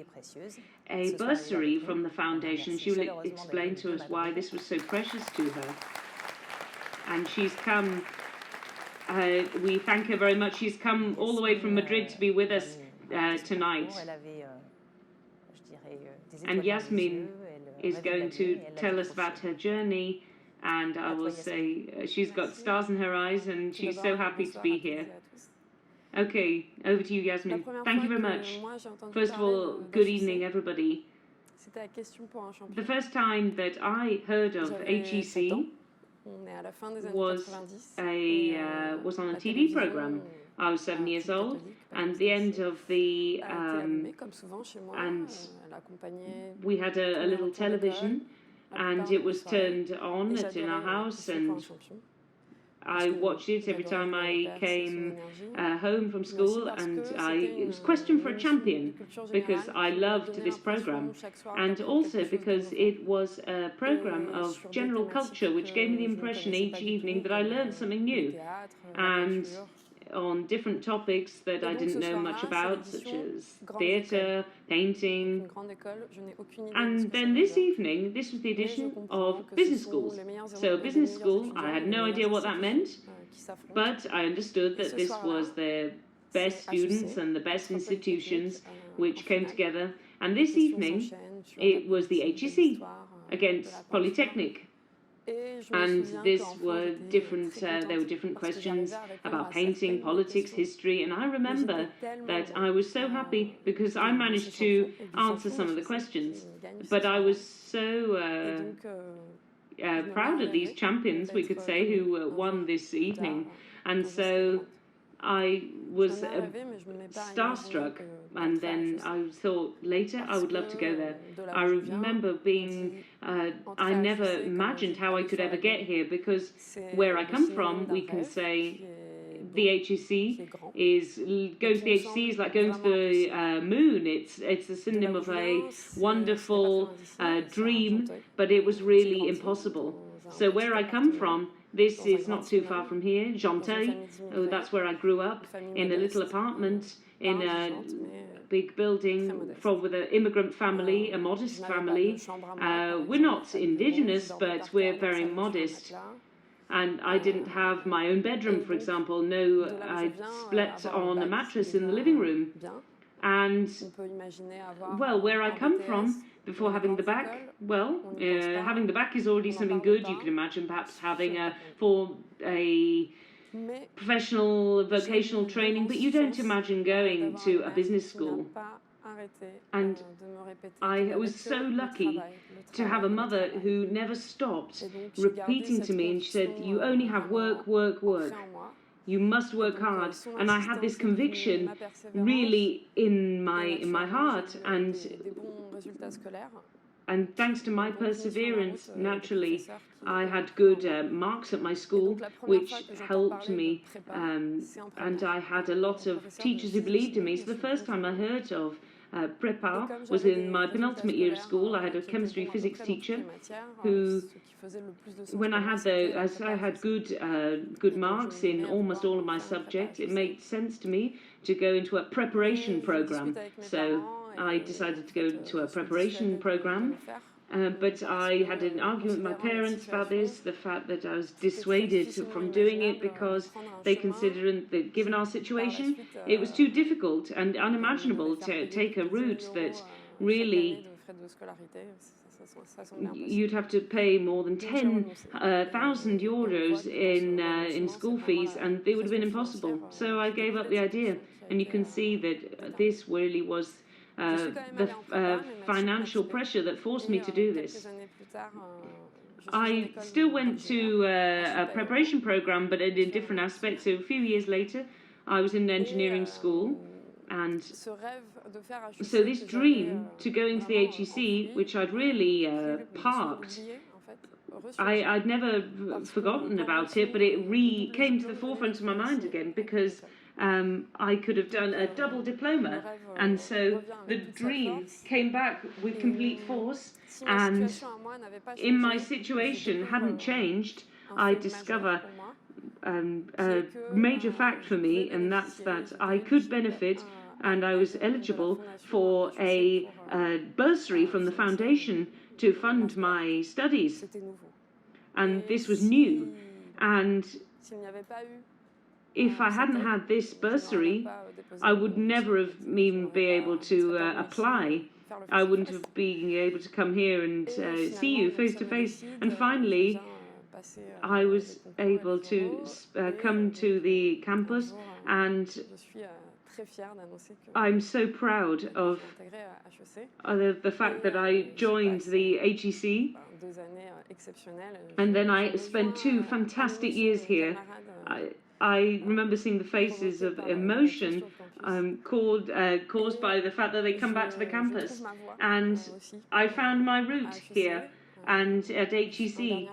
bursary from the foundation. She will explain to us why this was so precious to her. And she's come, we thank her very much. She's come all the way from Madrid to be with us tonight. And Yasmine is going to tell us about her journey, and I will say she's got stars in her eyes, and she's so happy to be here. Okay, over to you, Yasmine. Thank you very much. First of all, good evening, everybody. The first time that I heard of HEC was on a TV program. I was 7 years old, and the end of the and we had a little television, and it was turned on in our house, and I watched it every time I came home from school, and it was Question for a Champion, because I loved this program, and also because it was a program of general culture, which gave me the impression each evening that I learned something new, and on different topics that I didn't know much about, such as theatre, painting. And then this evening, this was the edition of business schools. So business school, I had no idea what that meant, but I understood that this was the best students and the best institutions which came together. And this evening, it was the HEC against Polytechnic. And there were different questions about painting, politics, history, and I remember that I was so happy because I managed to answer some of the questions, but I was so proud of these champions, we could say, who won this evening, and so I was starstruck, and then I thought later I would love to go there. I remember being, I never imagined how I could ever get here, because where I come from, we can say the HEC is going to the HEC is like going to the moon. It's a synonym of a wonderful dream, but it was really impossible. So where I come from, this is not too far from here, Jantais. That's where I grew up, in a little apartment in a big building with an immigrant family, a modest family. We're not indigenous, but we're very modest. And I didn't have my own bedroom, for example. No, I slept on a mattress in the living room. And, well, where I come from, before having the back, well, having the back is already something good. You can imagine perhaps having a professional vocational training, but you don't imagine going to a business school. And I was so lucky to have a mother who never stopped repeating to me, and she said, you only have work, work, work. You must work hard. And I had this conviction really in my heart, and thanks to my perseverance, naturally, I had good marks at my school, which helped me, and I had a lot of teachers who believed in me. So the first time I heard of Prépa was in my penultimate year of school. I had a chemistry physics teacher who, when I had good marks in almost all of my subjects, it made sense to me to go into a preparation program. So I decided to go to a preparation program, but I had an argument with my parents about this, the fact that I was dissuaded from doing it because they considered that, given our situation, it was too difficult and unimaginable to take a route that really you'd have to pay more than 10,000 euros in school fees, and it would have been impossible. So I gave up the idea, and you can see that this really was the financial pressure that forced me to do this. I still went to a preparation program, but in different aspects. So a few years later, I was in engineering school, and so this dream to go into the HEC, which I'd really parked, I'd never forgotten about it, but it came to the forefront of my mind again because I could have done a double diploma, and so the dream came back with complete force, and in my situation hadn't changed. I discover a major fact for me, and that's that I could benefit, and I was eligible for a bursary from the foundation to fund my studies, and this was new. And if I hadn't had this bursary, I would never have even been able to apply. I wouldn't have been able to come here and see you face to face. And finally, I was able to come to the campus, and I'm so proud of the fact that I joined the HEC. And then I spent 2 fantastic years here. I remember seeing the faces of emotion caused by the fact that they come back to the campus. And I found my route here and at HEC.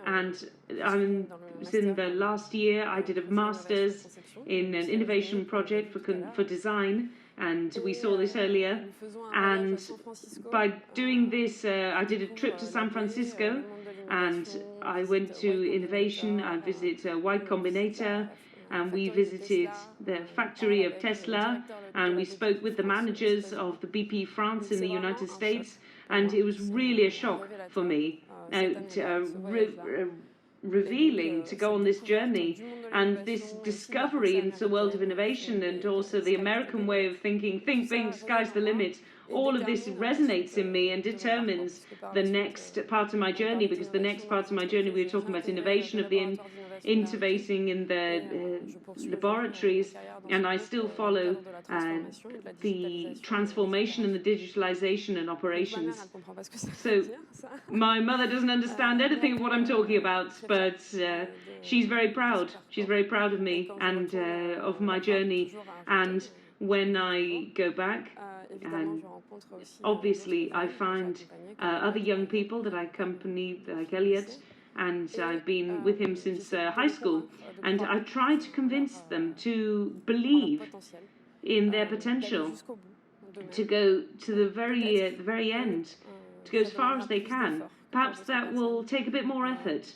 And in the last year, I did a master's in an innovation project for design. And we saw this earlier. And by doing this, I did a trip to San Francisco, and I went to innovation. I visited Y Combinator, and we visited the factory of Tesla, and we spoke with the managers of the BP France in the United States, and it was really a shock for me. Revealing to go on this journey and this discovery into the world of innovation, and also the American way of thinking, think big, sky's the limit. All of this resonates in me and determines the next part of my journey, because the next part of my journey, we were talking about innovation, of the innovating in the laboratories, and I still follow the transformation and the digitalization and operations. So my mother doesn't understand anything of what I'm talking about, but she's very proud. She's very proud of me and of my journey. And when I go back, and obviously I find other young people that I accompany, like Elliot, and I've been with him since high school, and I try to convince them to believe in their potential, to go to the very end, to go as far as they can. Perhaps that will take a bit more effort.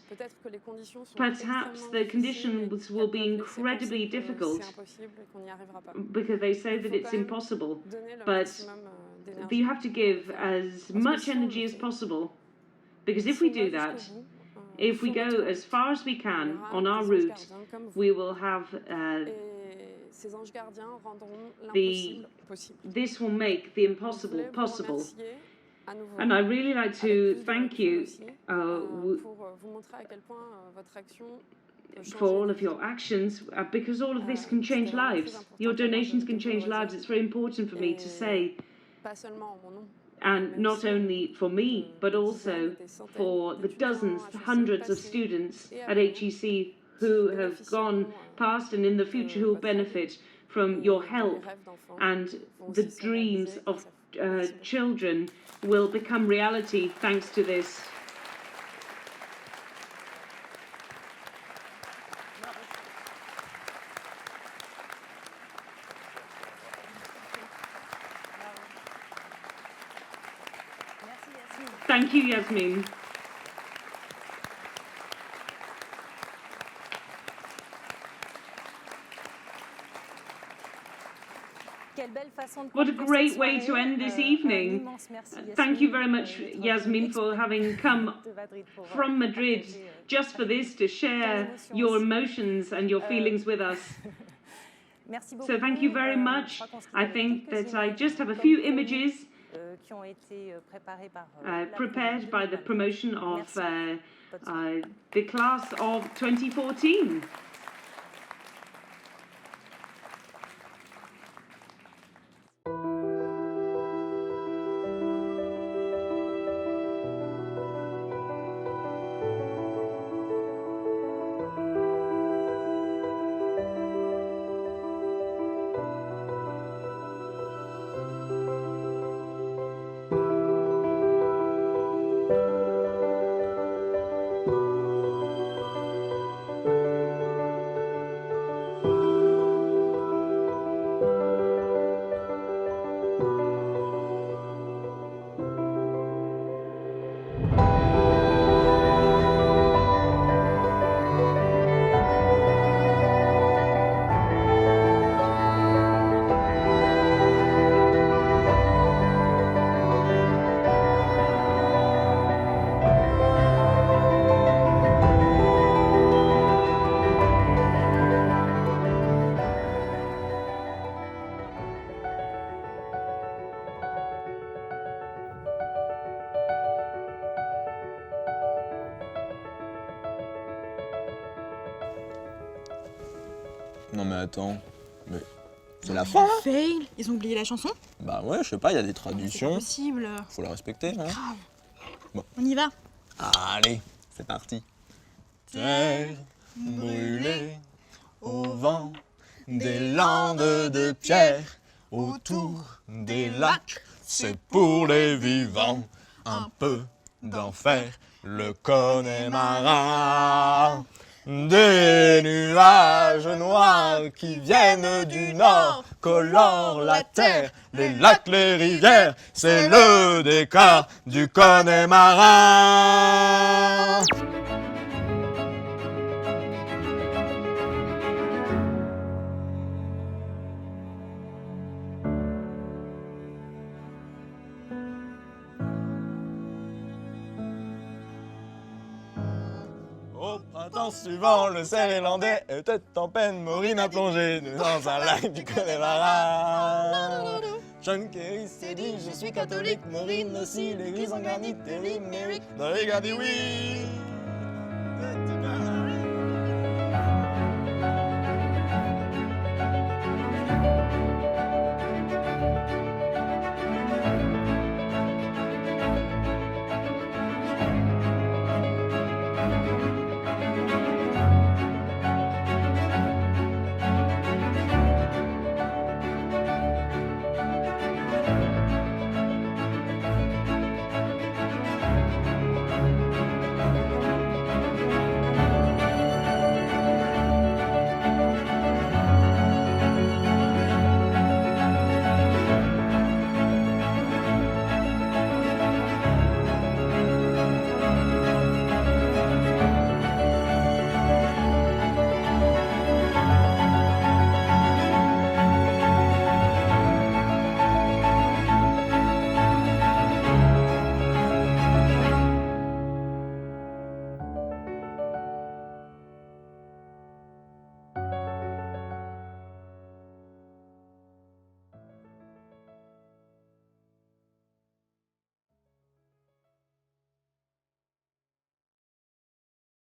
Perhaps the conditions will be incredibly difficult because they say that it's impossible, but you have to give as much energy as possible, because if we do that, if we go as far as we can on our route, we will have this will make the impossible possible. And I really like to thank you for all of your actions, because all of this can change lives. Your donations can change lives. It's very important for me to say, and not only for me, but also for the dozens, the hundreds of students at HEC who have gone past and in the future who will benefit from your help, and the dreams of children will become reality thanks to this. Thank you, Yasmine. What a great way to end this evening. Thank you very much, Yasmine, for having come from Madrid just for this, to share your emotions and your feelings with us. So thank you very much. I think that I just have a few images prepared by the promotion of the class of 2014. Non mais attends, mais c'est la fin là? Fail, ils ont oublié la chanson? Bah ouais, je sais pas, il y a des traditions. C'est possible. Faut la respecter, hein. Grave. Bon. On y va. Allez, c'est parti. Terre brûlée au vent des landes de pierre, autour des lacs, c'est pour les vivants. Un peu d'enfer, le Connemara. Des nuages noirs qui viennent du nord colorent la terre, les lacs, les rivières, c'est le décor du Connemara. Au printemps suivant, le cerf irlandais était en peine, Maureen a plongé dans un lac du Connemara. John Kerry s'est dit, je suis catholique, Maureen aussi, l'église en granit, Terry, Mary, dans les gardis, oui.